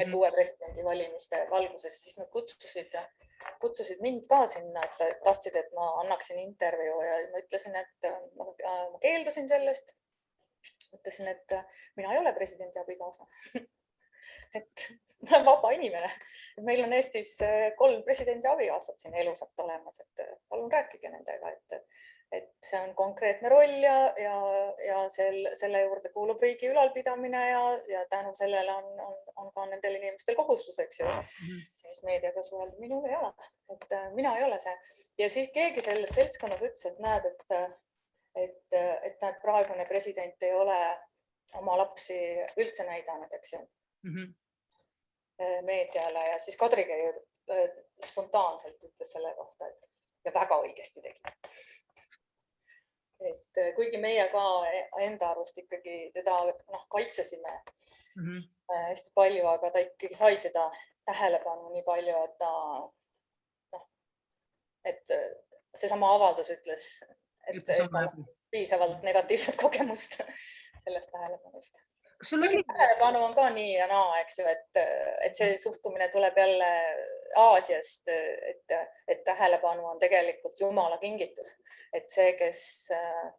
Et uue presidendi valimiste valguses, siis nad kutsusid mind ka sinna, et tahtsid, et ma annaksin intervjuu ja ma ütlesin, et ma keeldusin sellest. Ütlesin, et mina ei ole presidendi abikaasa. et ma olen vaba inimene. Meil on Eestis 3 presidendi abikaasat siin elusalt olemas, et palun rääkige nendega, et see on konkreetne roll ja selle juurde kuulub riigi ülalpidamine ja tänu sellele on ka nendel inimestel kohustus, eks ju, siis meediaga suhelda. Minul ei ole, et mina ei ole see. Ja siis keegi selles seltskonnas ütles, et näed, et praegune president ei ole oma lapsi üldse näidanud, eks ju, meediale ja siis Kadri spontaanselt ütles selle kohta, ja väga õigesti tegi. Et kuigi meie ka enda arvust ikkagi teda kaitsesime hästi palju, aga ta ikkagi sai seda tähelepanu nii palju, et seesama avaldus ütles, et on piisavalt negatiivset kogemust sellest tähelepanust. Tähelepanu on ka nii ja naa, eks ju, et see suhtumine tuleb jälle Aasiast, et tähelepanu on tegelikult Jumala kingitus, et see, kes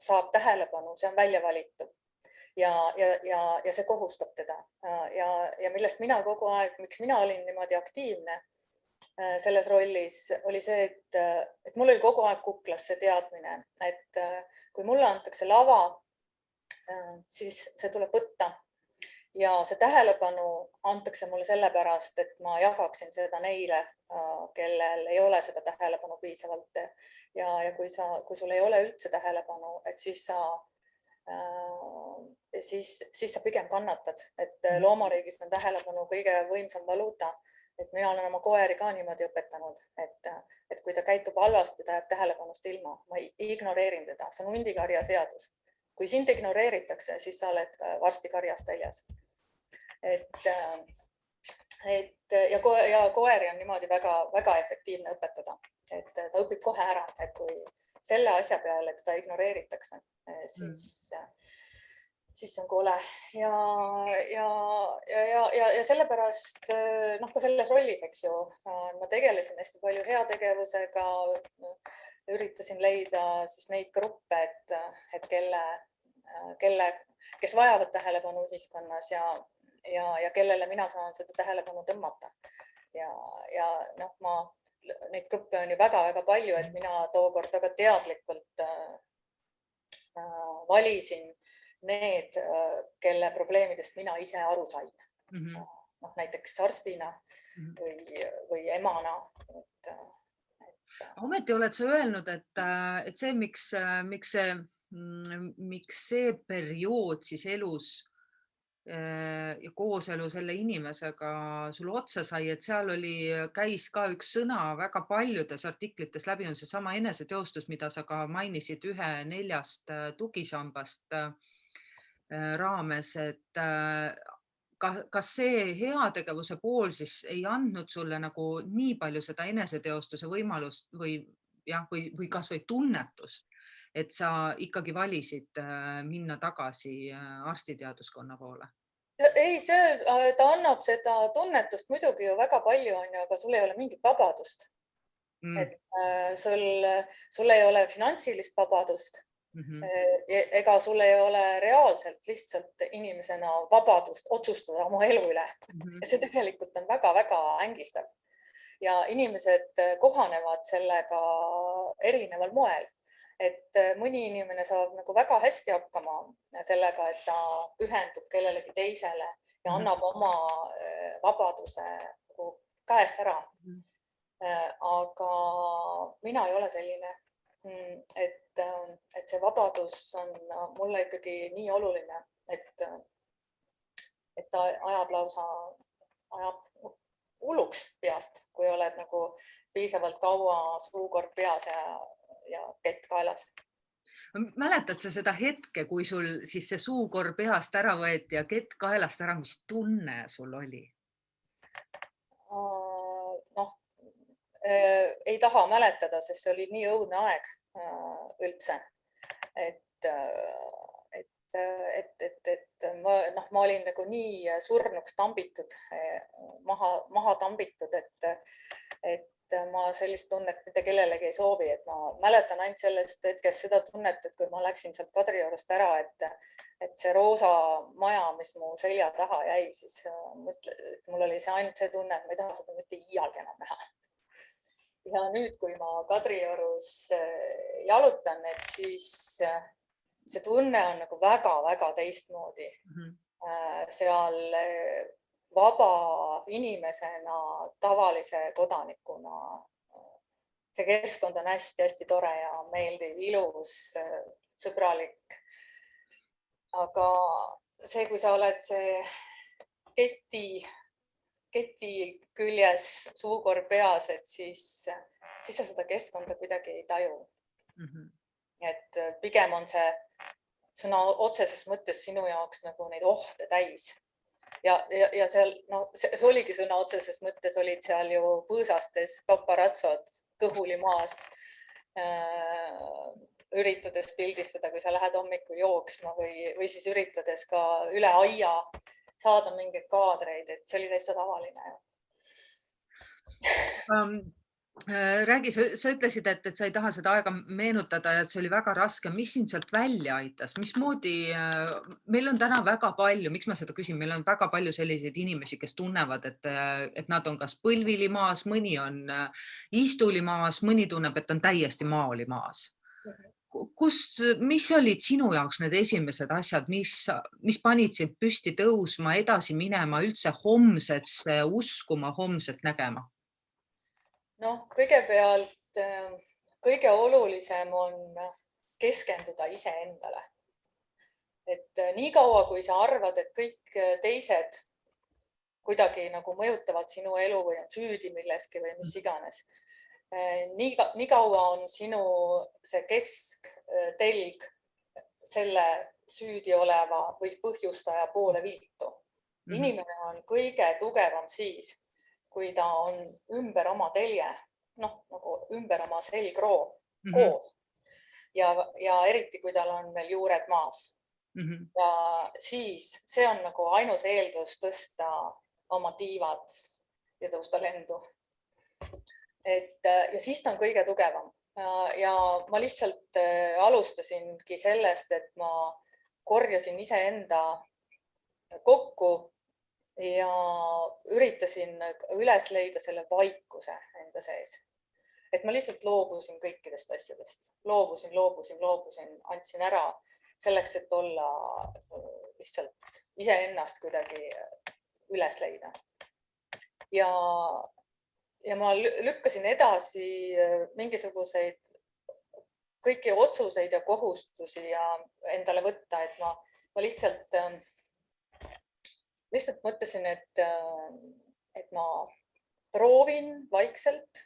saab tähelepanu, see on välja valitud ja see kohustab teda ja millest mina kogu aeg, miks mina olin niimoodi aktiivne selles rollis, oli see, et mul oli kogu aeg kuklas see teadmine, et kui mulle antakse lava, siis see tuleb võtta. Ja see tähelepanu antakse mulle sellepärast, et ma jagaksin seda neile, kellel ei ole seda tähelepanu piisavalt. Ja kui sul ei ole üldse tähelepanu, et siis sa pigem kannatad. Et loomariigis on tähelepanu kõige võimsam valuuta. Et mina olen oma koeri ka niimoodi õpetanud, et kui ta käitub halvasti, ta jääb tähelepanust ilma. Ma ignoreerin teda. See on hundikarja seadus. Kui sind ignoreeritakse, siis sa oled varsti karjast väljas. Ja koeri on niimoodi väga efektiivne õpetada. Et ta õpib kohe ära, et kui selle asja peale teda ignoreeritakse, siis on kole. Ja sellepärast ka selles rollis, eks ju, ma tegelesin hästi palju heategevusega, üritasin leida siis neid gruppe, kes vajavad tähelepanu ühiskonnas ja kellele mina saan seda tähelepanu tõmmata. Ja neid gruppe on ju väga palju, et mina tookord väga teadlikult valisin need, kelle probleemidest mina ise aru sain. Näiteks arstina või emana. Ometi oled sa öelnud, et see, miks see periood siis elus ja kooselu selle inimesega sul otsa sai, et seal käis ka üks sõna väga paljudes artiklites läbi, on see sama eneseteostus, mida sa ka mainisid 1/4 tugisambast raames, et kas see heategevuse pool siis ei andnud sulle nagu nii palju seda eneseteostuse võimalust või kas või tunnetust, et sa ikkagi valisid minna tagasi arstiteaduskonna poole? Ei, ta annab seda tunnetust muidugi ju väga palju, aga sul ei ole mingit vabadust. Et sul ei ole finantsilist vabadust. Ega sul ei ole reaalselt lihtsalt inimesena vabadust otsustada oma elu üle. Ja see tegelikult on väga ängistav. Ja inimesed kohanevad sellega erineval moel. Et mõni inimene saab nagu väga hästi hakkama sellega, et ta pühendub kellelegi teisele ja annab oma vabaduse käest ära. Aga mina ei ole selline, et see vabadus on mulle ikkagi nii oluline, et ta ajab hulluks peast, kui oled nagu piisavalt kaua suukord peas ja kett kaelas. Mäletad sa seda hetke, kui sul siis see suukor peast ära võeti ja kett kaelast ära, mis tunne sul oli? Ei taha mäletada, sest see oli nii õudne aeg üldse. Ma olin nagu nii surnuks tambitud, maha tambitud, et ma sellist tunnet mitte kellelegi ei soovi, et ma mäletan ainult sellest hetkest seda tunnet, et kui ma läksin sealt Kadriorust ära, et see roosa maja, mis mu selja taha jäi, siis mul oli see ainult see tunne, et ma ei taha seda mitte iialgi enam näha. Ja nüüd, kui ma Kadriorus jalutan, et siis see tunne on nagu väga-väga teistmoodi. Seal vaba inimesena, tavalise kodanikuna. See keskkond on hästi-hästi tore ja meeldiv, ilus, sõbralik. Aga see, kui sa oled see keti küljes, suukorv peas, et siis sa seda keskkonda kuidagi ei taju. Et pigem on see sõna otseses mõttes sinu jaoks nagu neid ohte täis. Ja seal, see oligi sõna otseses mõttes, olid seal ju põõsastes paparatsod kõhuli maas, üritades pildistada, kui sa lähed hommikul jooksma või siis üritades ka üle aia saada mingeid kaadreid, et see oli täitsa tavaline. Räägi, sa ütlesid, et sa ei taha seda aega meenutada ja et see oli väga raske. Mis sind sealt välja aitas? Mismoodi? Meil on täna väga palju, miks ma seda küsin, meil on väga palju selliseid inimesi, kes tunnevad, et nad on kas põlvili maas, mõni on istuli maas, mõni tunneb, et on täiesti maoli maas. Mis olid sinu jaoks need esimesed asjad, mis panid sind püsti tõusma, edasi minema, üldse homsesse uskuma, homset nägema? Kõigepealt kõige olulisem on keskenduda iseendale. Et nii kaua, kui sa arvad, et kõik teised kuidagi nagu mõjutavad sinu elu või on süüdi milleski või mis iganes. Nii kaua on sinu see kesktelg selle süüdi oleva või põhjustaja poole viltu. Inimene on kõige tugevam siis, kui ta on ümber oma telje, nagu ümber oma selgroo koos. Ja eriti, kui tal on veel juured maas. Ja siis see on nagu ainus eeldus tõsta oma tiivad ja tõusta lendu. Ja siis ta on kõige tugevam. Ja ma lihtsalt alustasingi sellest, et ma korjasin iseenda kokku ja üritasin üles leida selle vaikuse enda sees. Et ma lihtsalt loobusin kõikidest asjadest. Loobusin, andsin ära selleks, et olla lihtsalt iseennast kuidagi üles leida. Ja ma lükkasin edasi mingisuguseid kõiki otsuseid ja kohustusi ja endale võtta, et ma lihtsalt mõtlesin, et ma proovin vaikselt,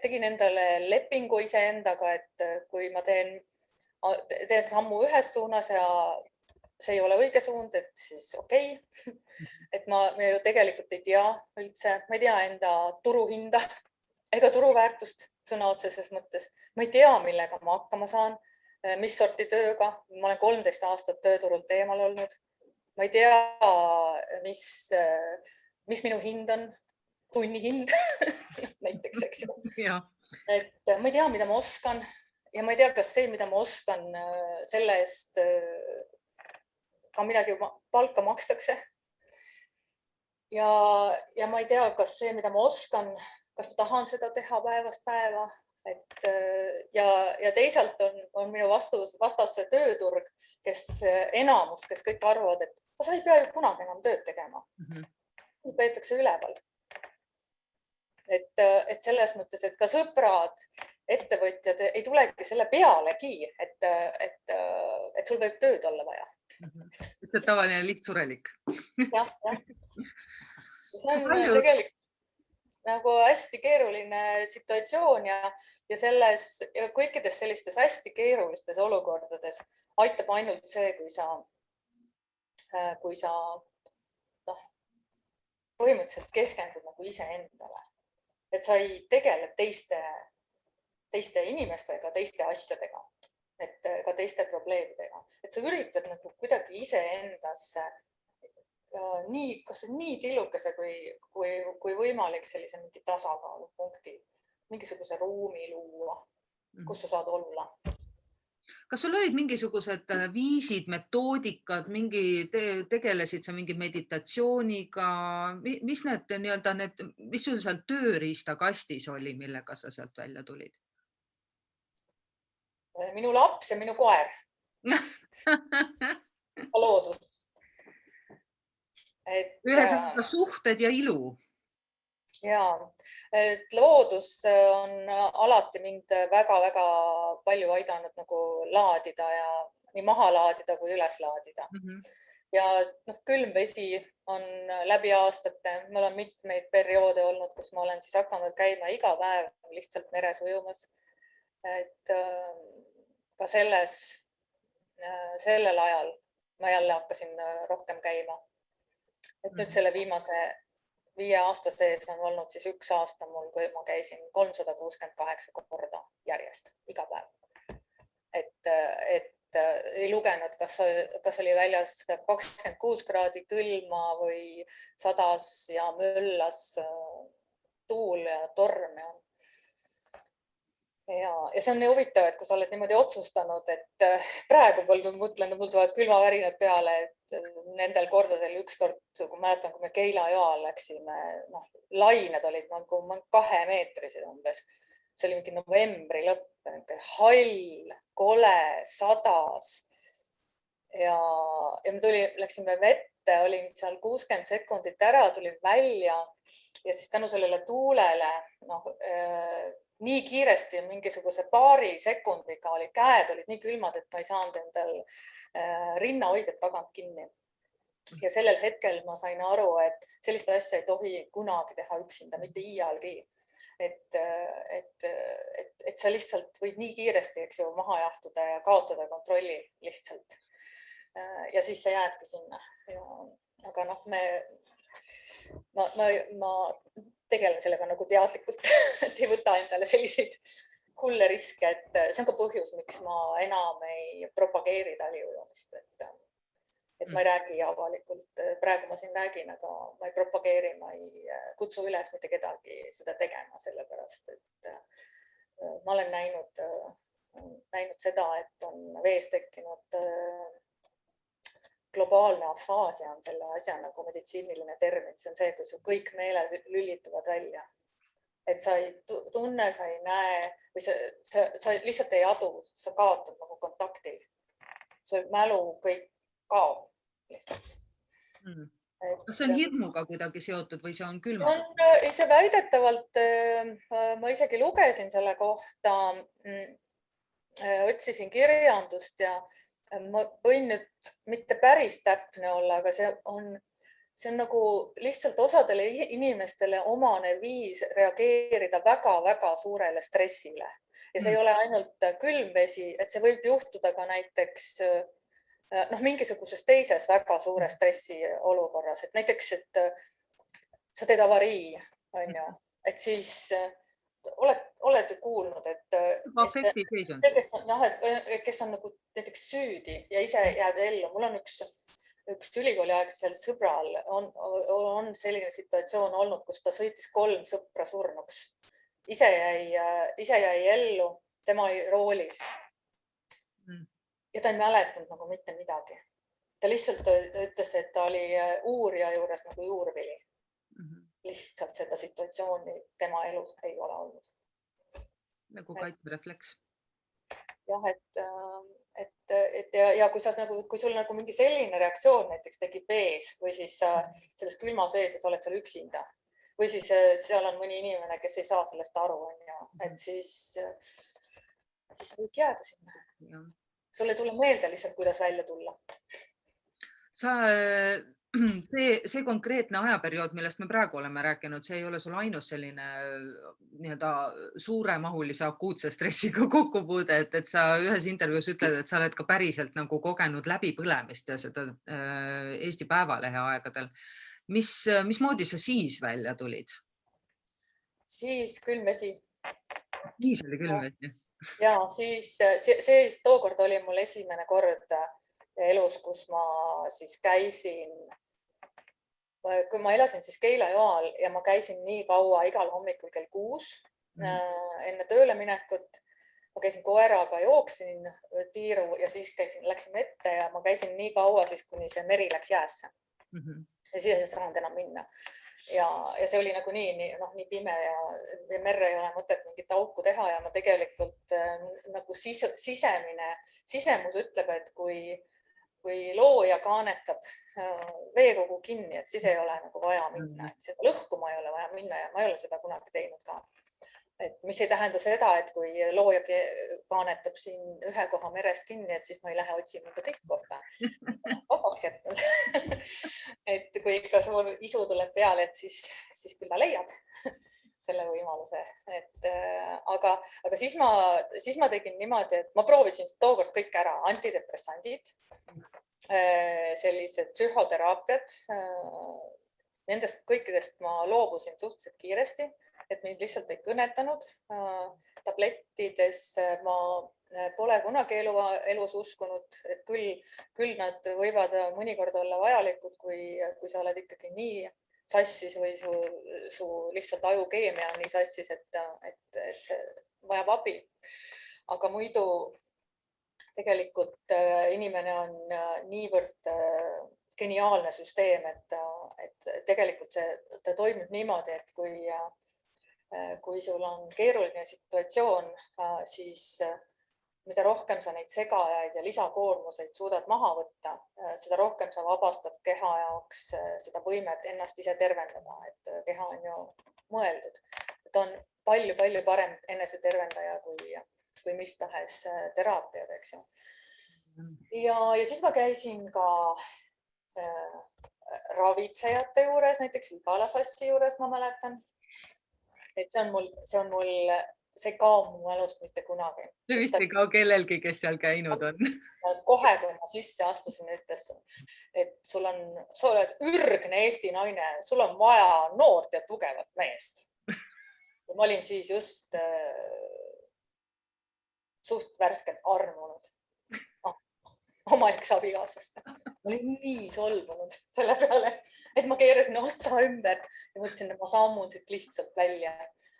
tegin endale lepingu iseendaga, et kui ma teen sammu ühes suunas ja see ei ole õige suund, et siis okei. Et ma ju tegelikult ei tea üldse, ma ei tea enda turuhinda ega turuväärtust sõna otseses mõttes. Ma ei tea, millega ma hakkama saan, mis sorti tööga. Ma olen 13 aastat tööturult eemal olnud. Ma ei tea, mis minu hind on, tunnihind näiteks, eks ju. Et ma ei tea, mida ma oskan ja ma ei tea, kas see, mida ma oskan, selle eest ka midagi palka makstakse. Ja ma ei tea, kas see, mida ma oskan, kas ma tahan seda teha päevast päeva. Ja teisalt on minu vastas see tööturg, kes kõik arvavad, et sa ei pea ju kunagi enam tööd tegema. Peetakse üleval. Et selles mõttes, et ka sõbrad, ettevõtjad ei tulegi selle pealegi, et sul võib tööd olla vaja. See tavaline lihtsurelik. Jah. See on tegelikult nagu hästi keeruline situatsioon ja kõikides sellistes hästi keerulistes olukordades aitab ainult see, kui sa põhimõtteliselt keskendud nagu iseendale. Et sa ei tegele teiste inimestega, teiste asjadega, ka teiste probleemidega. Et sa üritad nagu kuidagi iseendasse nii tillukese kui võimalik sellise mingi tasakaalupunkti, mingisuguse ruumi luua, kus sa saad olla. Kas sul olid mingisugused viisid, metoodikad, tegelesid sa mingi meditatsiooniga, mis mis sul seal tööriistakastis oli, millega sa sealt välja tulid? Minu laps ja minu koer. Loodus. Ühesõnaga suhted ja ilu. Jaa, loodus on alati mind väga-väga palju aidanud nagu laadida ja nii maha laadida kui üles laadida. Ja külmvesi on läbi aastate, mul on mitmeid perioode olnud, kus ma olen siis hakanud käima iga päev lihtsalt meres ujumas. Et ka sellel ajal ma jälle hakkasin rohkem käima. Et nüüd selle viimase 5 aasta sees on olnud siis 1 aasta mul, kui ma käisin 368 korda järjest iga päev. Et ei lugenud, kas oli väljas 26 kraadi külma või sadas ja möllas tuul ja torm. Ja see on nii huvitav, et kui sa oled niimoodi otsustanud, et praegu mõtlen, mul tulevad külmavärinad peale, et nendel kordadel ükskord, kui mäletan, kui me Keila joal läksime, lained olid nagu 2-meetrised umbes. See oli mingi novembri lõpp, hall, kole, sadas. Ja me läksime vette, olin seal 60 sekundit ära, tulin välja ja siis tänu sellele tuulele, nii kiiresti mingisuguse paari sekundiga käed olid nii külmad, et ma ei saanud endal rinnahoidjat tagant kinni. Ja sellel hetkel ma sain aru, et sellist asja ei tohi kunagi teha üksinda, mitte iialgi. Et sa lihtsalt võid nii kiiresti maha jahtuda ja kaotada kontrolli lihtsalt. Ja siis sa jäädki sinna. Aga ma tegelen sellega nagu teadlikult, et ei võta endale selliseid hulle riske, et see on ka põhjus, miks ma enam ei propageeri taliujumist. Et ma ei räägi avalikult, praegu ma siin räägin, aga ma ei propageeri, ma ei kutsu üles mitte kedagi seda tegema, sellepärast, et ma olen näinud seda, et on vees tekkinud globaalne afaasia on selle asja nagu meditsiiniline termin. See on see, kui su kõik meeled lülituvad välja. Et sa ei tunne, sa ei näe või sa lihtsalt ei adu, sa kaotad nagu kontakti. See mälu kõik kaob lihtsalt. Kas see on hirmuga kuidagi seotud või see on külma? See väidetavalt, ma isegi lugesin selle kohta, otsisin kirjandust ja ma võin nüüd mitte päris täpne olla, aga see on nagu lihtsalt osadele inimestele omane viis reageerida väga-väga suurele stressile. Ja see ei ole ainult külmvesi, et see võib juhtuda ka näiteks mingisuguses teises väga suure stressi olukorras. Et näiteks, et sa teed avarii, et siis oled ju kuulnud, et see, kes on nagu näiteks süüdi ja ise jääd ellu. Mul on üks ülikooliaegsel sõbral on selline situatsioon olnud, kus ta sõitis 3 sõpra surnuks. Ise jäi ellu, tema oli roolis. Ja ta ei mäletanud nagu mitte midagi. Ta lihtsalt ütles, et ta oli uurija juures nagu juurvili. Lihtsalt seda situatsiooni tema elus ei ole olnud. Nagu kaitserefleks. Jah, ja kui sul nagu mingi selline reaktsioon näiteks tekib vees või siis selles külmas vees ja sa oled seal üksinda või siis seal on mõni inimene, kes ei saa sellest aru, et siis võib jääda sinna. Sul ei tule meelde lihtsalt, kuidas välja tulla. See konkreetne ajaperiood, millest me praegu oleme rääkinud, see ei ole sul ainus selline suuremahulise akuutse stressiga kokkupuude, et sa ühes intervjuus ütled, et sa oled ka päriselt nagu kogenud läbipõlemist ja seda Eesti Päevalehe aegadel. Mismoodi sa siis välja tulid? Siis külmvesi. Siis oli külmvesi? Ja siis tookord oli mul esimene kord elus, kus ma siis käisin kui ma elasin siis Keila-Joal ja ma käisin nii kaua igal hommikul kell 6 enne tööle minekut. Ma käisin koeraga, jooksin tiiru ja siis läksin mette ja ma käisin nii kaua siis, kuni see meri läks jäässe. Ja siis ei saanud enam minna. Ja see oli nagu nii pime ja merre ei ole mõtet mingit auku teha ja ma tegelikult nagu sisemus ütleb, et kui looja kaanetab veekogu kinni, et siis ei ole nagu vaja minna, et seda lõhkuma ei ole vaja minna ja ma ei ole seda kunagi teinud ka. Et mis ei tähenda seda, et kui looja kaanetab siin ühe koha merest kinni, et siis ma ei lähe otsima teist kohta. Vabaks jätnud. Et kui ikka suur isu tuleb peale, et siis küll ta leiab selle võimaluse. Aga siis ma tegin niimoodi, et ma proovisin tookord kõik ära, antidepressandid, sellised psühhoteraapiad. Nendest kõikidest ma loobusin suhteliselt kiiresti, et mind lihtsalt ei kõnetanud. Tablettides ma pole kunagi elus uskunud, et küll nad võivad mõnikord olla vajalikud, kui sa oled ikkagi nii sassis või su lihtsalt ajukeemia on nii sassis, et see vajab abi. Aga muidu tegelikult inimene on niivõrd geniaalne süsteem, et tegelikult ta toimib niimoodi, et kui sul on keeruline situatsioon, siis mida rohkem sa neid segajaid ja lisakoormuseid suudad maha võtta, seda rohkem sa vabastad keha jaoks seda võimet ennast ise tervendada, et keha on ju mõeldud. Ta on palju parem enesetervendaja kui mis tahes teraapiad, eks ju. Ja siis ma käisin ka ravitsejate juures, näiteks Vigalasassi juures, ma mäletan. Et see ei kao mu mälust mitte kunagi. See vist ei kao kellelgi, kes seal käinud on. Kohe, kui ma sisse astusin, ütles, et sa oled ürgne Eesti naine, sul on vaja noort ja tugevat meest. Ja ma olin siis just suht värskelt armunud oma eksabikaasast. Ma olin nii solvunud selle peale, et ma keerasin otsa ümber ja mõtlesin, et ma sammun siit lihtsalt välja.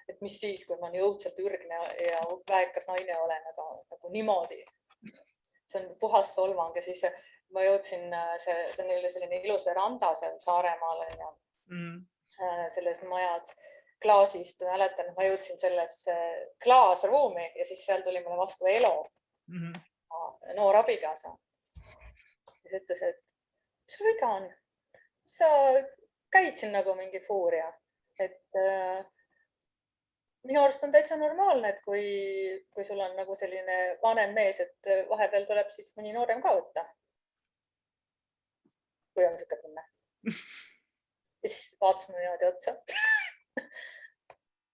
Et mis siis, kui ma nii õudselt ürgne ja väekas naine olen, aga nagu niimoodi. See on puhas solvang ja siis ma jõudsin, see on selline ilus veranda seal Saaremaal ja selles majas klaasist. Mäletan, ma jõudsin sellesse klaasruumi ja siis seal tuli mulle vastu Elo, noor abikaasa. Ja ütles, et mis sul viga on? Sa käid siin nagu mingi fuuria. Et minu arust on täitsa normaalne, et kui sul on nagu selline vanem mees, et vahepeal tuleb siis mõni noorem ka võtta. Kui on siuke tunne. Ja siis vaatas mulle niimoodi otsa.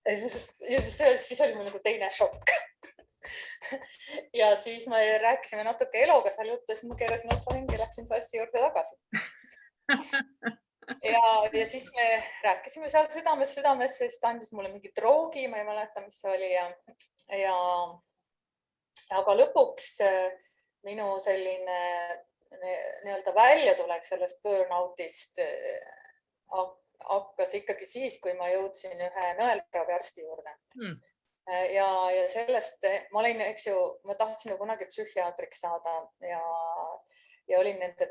Siis oli mul nagu teine šokk. Ja siis me rääkisime natuke Eloga seal juttu, siis ma keerasin otsa ringi ja läksin sassi juurde tagasi. Ja siis me rääkisime seal südames, siis ta andis mulle mingi droogi, ma ei mäleta, mis see oli. Aga lõpuks minu selline nii-öelda väljatulek sellest burnoutist hakkas ikkagi siis, kui ma jõudsin ühe nõelraviarsti juurde. Ja sellest ma olin, eks ju, ma tahtsin ju kunagi psühhiaatriks saada ja olin nendel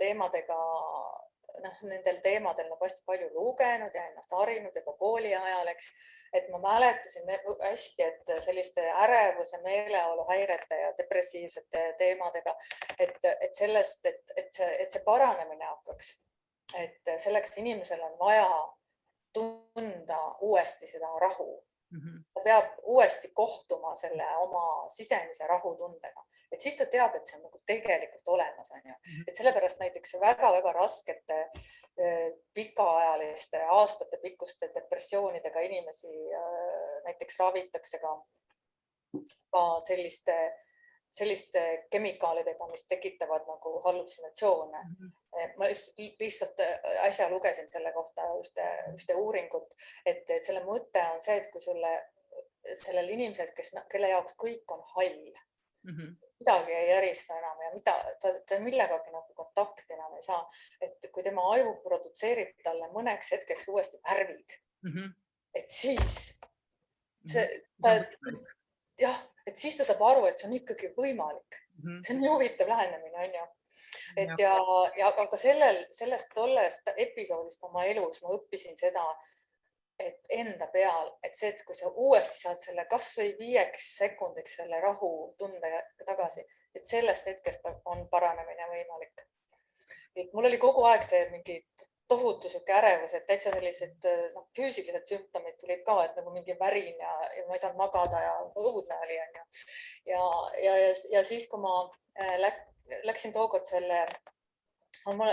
teemadel nagu hästi palju lugenud ja ennast harinud juba kooli ajal, eks. Et ma mäletasin hästi, et selliste ärevuse, meeleoluhäirete ja depressiivsete teemadega, et sellest, et see paranemine hakkaks. Et selleks inimesel on vaja tunda uuesti seda rahu. Ta peab uuesti kohtuma selle oma sisemise rahutundega. Et siis ta teab, et see on nagu tegelikult olemas. Et sellepärast näiteks väga-väga raskete pikaajaliste aastate pikkuste depressioonidega inimesi näiteks ravitakse ka selliste kemikaalidega, mis tekitavad nagu hallutsinatsioone. Ma lihtsalt äsja lugesin selle kohta ühte uuringut, et selle mõte on see, et kui sellel inimesel, kelle jaoks kõik on hall, midagi ei järista enam ja ta millegagi nagu kontakti enam ei saa. Et kui tema aju produtseerib talle mõneks hetkeks uuesti värvid, et siis et siis ta saab aru, et see on ikkagi võimalik. See on nii huvitav lähenemine, on ju. Aga sellest tollest episoodist oma elus ma õppisin seda, et enda peal, et see, et kui sa uuesti saad selle kas või 5 sekundiks selle rahu tunde tagasi, et sellest hetkest on paranemine võimalik. Et mul oli kogu aeg see mingi tohutu siuke ärevus, et täitsa sellised füüsilised sümptomid tulid ka, et nagu mingi värin ja ma ei saanud magada ja õudne oli. Ja siis, kui ma läksin tookord selle, ma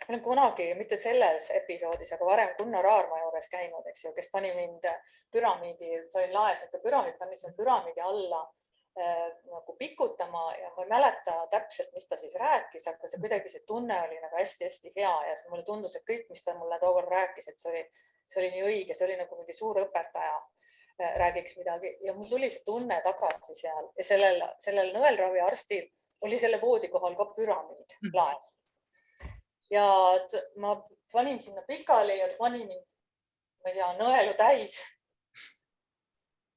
olen kunagi, mitte selles episoodis, aga varem Gunnar Aarma juures käinud, eks ju, kes pani mind püramiidi, ta oli laes, et püramiid pani selle püramiidi alla nagu pikutama ja ma ei mäleta täpselt, mis ta siis rääkis, aga see kuidagi see tunne oli nagu hästi-hästi hea ja mulle tundus, et kõik, mis ta mulle tookord rääkis, et see oli nii õige, see oli nagu mingi suur õpetaja räägiks midagi ja mul tuli see tunne tagasi seal ja sellel nõelraviarstil oli selle voodi kohal ka püramiid laes. Ja ma panin sinna pikali ja ta pani mind, ma ei tea, nõelu täis.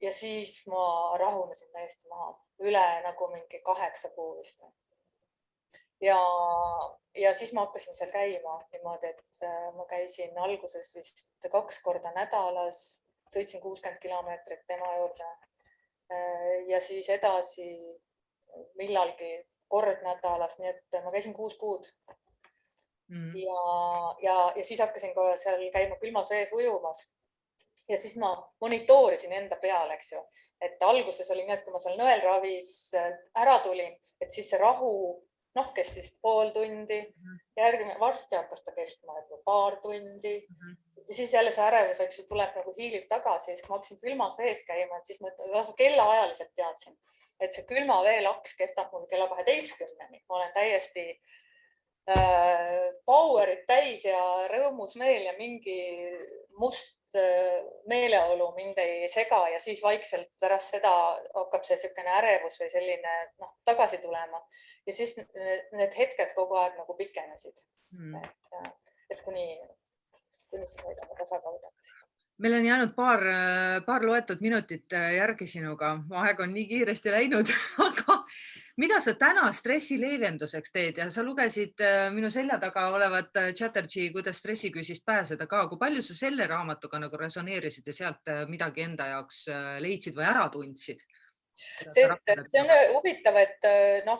Ja siis ma rahunesin täiesti maha, üle nagu mingi 8 kuu vist. Ja siis ma hakkasin seal käima niimoodi, et ma käisin alguses vist 2 korda nädalas, sõitsin 60 kilomeetrit tema juurde ja siis edasi millalgi kord nädalas, nii et ma käisin 6 kuud. Ja siis hakkasin ka seal käima külmas vees ujumas. Ja siis ma monitoorisin enda peale, eks ju. Et alguses oli nii, et kui ma seal nõelravis ära tulin, et siis see rahu kestis pool tundi. Järgmine varsti hakkas ta kestma paar tundi. Ja siis jälle see ärevus, eks ju, tuleb nagu hiilib tagasi. Ja siis kui ma hakkasin külmas vees käima, et siis ma kellaajaliselt teadsin, et see külma vee laks kestab mul kella 12-ni. Ma olen täiesti powerit täis ja rõõmus meel ja mingi must meeleolu mind ei sega ja siis vaikselt pärast seda hakkab see selline ärevus või selline tagasi tulema. Ja siis need hetked kogu aeg nagu pikenesid. Et kuni siis said tasakaalu tagasi. Meil on jäänud paar loetud minutit järgi sinuga. Aeg on nii kiiresti läinud, aga mida sa täna stressi leevenduseks teed? Ja sa lugesid minu selja taga olevat Chatterjee, kuidas stressiküüsist pääseda ka. Kui palju sa selle raamatuga nagu resoneerisid ja sealt midagi enda jaoks leidsid või ära tundsid? See on huvitav, et ta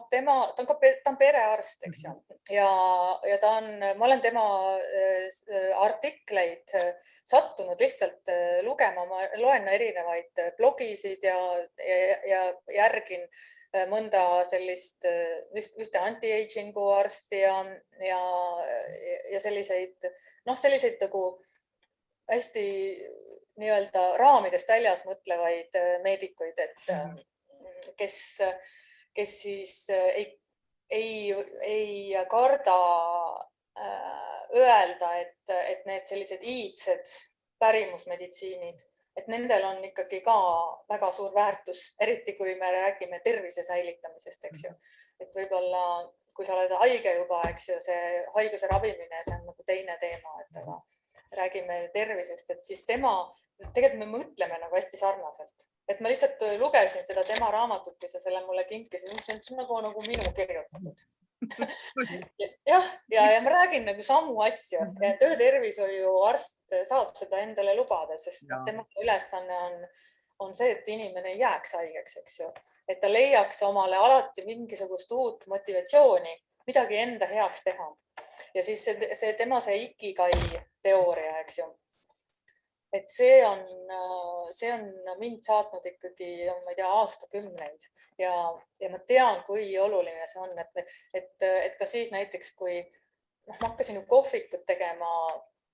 on perearst, eks ju. Ja ma olen tema artikleid sattunud lihtsalt lugema. Ma loen erinevaid blogisid ja järgin mõnda sellist ühte anti-agingu arsti ja selliseid nagu hästi nii-öelda raamidest väljas mõtlevaid meedikuid, kes siis ei karda öelda, et need sellised iidsed pärimusmeditsiinid, et nendel on ikkagi ka väga suur väärtus, eriti kui me räägime tervise säilitamisest, eks ju. Et võib-olla, kui sa oled haige juba, eks ju, see haiguse ravimine, see on nagu teine teema, et aga räägime tervisest, et siis tegelikult me mõtleme nagu hästi sarnaselt. Et ma lihtsalt lugesin seda tema raamatut, kui sa selle mulle kinkisid, see on nagu minu kirjutatud. Ja ma räägin nagu samu asju. Töötervishoiu arst saab seda endale lubada, sest tema ülesanne on see, et inimene ei jääks haigeks, eks ju. Et ta leiaks omale alati mingisugust uut motivatsiooni, midagi enda heaks teha. Ja siis tema see ikigai teooria, eks ju. Et see on mind saatnud ikkagi, ma ei tea, aastakümneid ja ma tean, kui oluline see on, et ka siis näiteks, kui ma hakkasin kohvikut tegema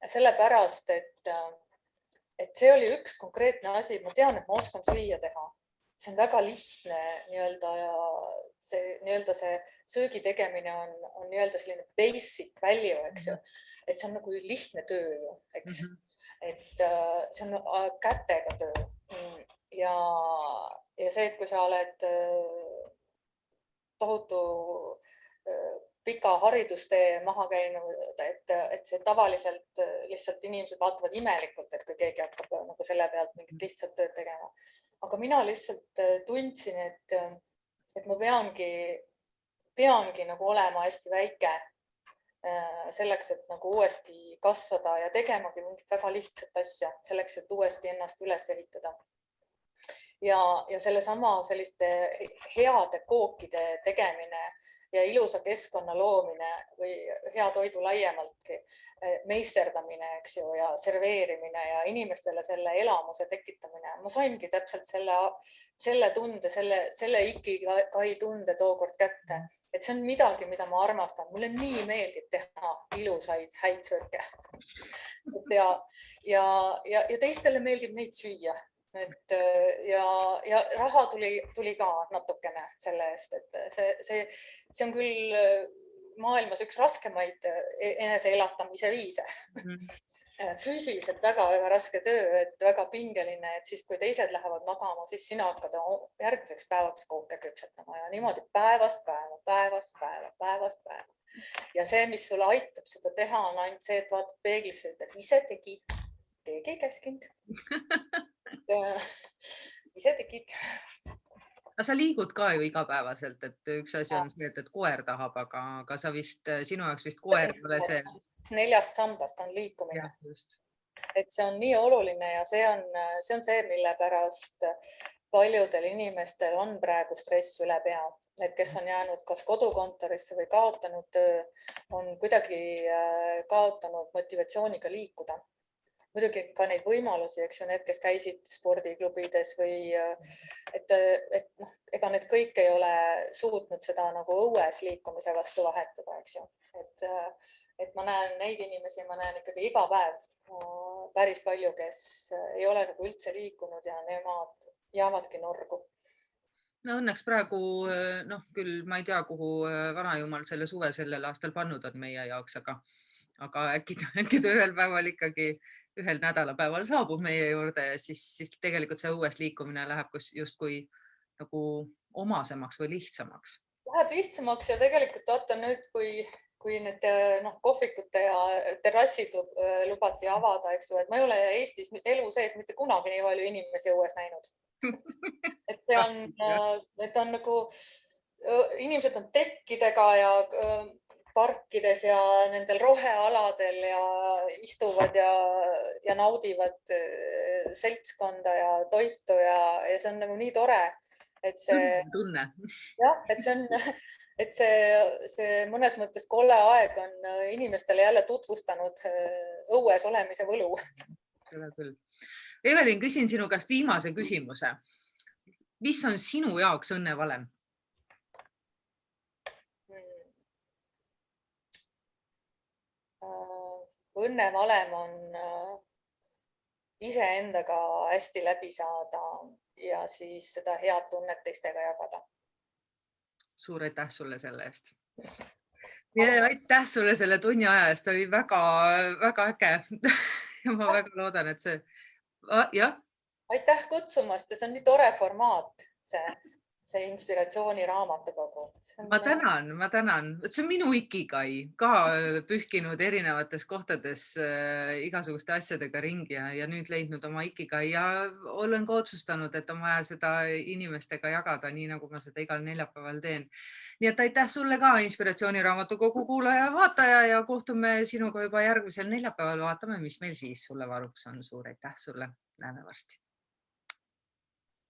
sellepärast, et see oli üks konkreetne asi, ma tean, et ma oskan süüa teha. See on väga lihtne see söögi tegemine on nii-öelda basic value, eks ju. Et see on nagu lihtne töö ju, eks. Et see on kätega töö. Ja see, et kui sa oled tohutu pika haridustee maha käinud, et see tavaliselt lihtsalt inimesed vaatavad imelikult, et kui keegi hakkab nagu selle pealt mingit lihtsat tööd tegema. Aga mina lihtsalt tundsin, et ma peangi nagu olema hästi väike selleks, et nagu uuesti kasvada ja tegemagi mingit väga lihtsat asja selleks, et uuesti ennast üles ehitada. Ja sellesama selliste heade kookide tegemine ja ilusa keskkonna loomine või hea toidu laiemaltki, meisterdamine, eks ju, ja serveerimine ja inimestele selle elamuse tekitamine. Ma saingi täpselt selle tunde, selle ikigai tunde tookord kätte, et see on midagi, mida ma armastan. Mulle nii meeldib teha ilusaid, häid sööke. Ja teistele meeldib neid süüa. Ja raha tuli ka natukene selle eest, et see on küll maailmas üks raskemaid eneseelatamise viise. Füüsiliselt väga-väga raske töö, et väga pingeline, et siis kui teised lähevad magama, siis sina hakkad järgmiseks päevaks kooke küpsetama ja niimoodi päevast päeva. Ja see, mis sulle aitab seda teha, on ainult see, et vaatad peeglisse, et ise tegid, keegi ei käskinud. Ise tegid. Aga sa liigud ka ju igapäevaselt, et üks asi on see, et koer tahab, aga sa vist, sinu jaoks vist koer pole see. 4 sambast on liikumine. Et see on nii oluline ja see on see, mille pärast paljudel inimestel on praegu stress üle pea. Need, kes on jäänud kas kodukontorisse või kaotanud töö, on kuidagi kaotanud motivatsiooniga liikuda. Muidugi ka neid võimalusi, eks ju, need, kes käisid spordiklubides või ega need kõik ei ole suutnud seda nagu õues liikumise vastu vahetada, eks ju. Et ma näen neid inimesi, ma näen ikkagi iga päev päris palju, kes ei ole nagu üldse liikunud ja nemad jäävadki norgu. No õnneks praegu, küll ma ei tea, kuhu vanajumal selle suve sellel aastal pannud on meie jaoks, aga äkki ta ühel päeval ikkagi ühel nädalapäeval saabub meie juurde ja siis tegelikult see õues liikumine läheb justkui nagu omasemaks või lihtsamaks. Läheb lihtsamaks ja tegelikult vaata nüüd, kui need kohvikute ja terrassid lubati avada, eks ju, et ma ei ole Eestis elu sees mitte kunagi nii palju inimesi õues näinud. Et see on nagu, inimesed on tekkidega ja parkides ja nendel rohealadel ja istuvad ja naudivad seltskonda ja toitu ja see on nagu nii tore, et see tunne. Jah, et see mõnes mõttes kolle aeg on inimestele jälle tutvustanud õues olemise võlu. Evelin, küsin sinu käest viimase küsimuse. Mis on sinu jaoks õnnevalem? Õnnevalem on iseendaga hästi läbi saada ja siis seda head tunnet teistega jagada. Suur aitäh sulle selle eest. Aitäh sulle selle tunni aja eest, oli väga äge. Ja ma väga loodan, et see... Jah? Aitäh kutsumast ja see on nii tore formaat, see inspiratsiooniraamatukogu. Ma tänan. See on minu ikigai ka pühkinud erinevates kohtades igasuguste asjadega ringi ja nüüd leidnud oma ikigai ja olen ka otsustanud, et on vaja seda inimestega jagada, nii nagu ma seda igal neljapäeval teen. Nii et aitäh sulle ka, inspiratsiooniraamatukogu kuulaja ja vaataja ja kohtume sinuga juba järgmisel neljapäeval. Vaatame, mis meil siis sulle varuks on. Suur aitäh sulle. Näeme varsti.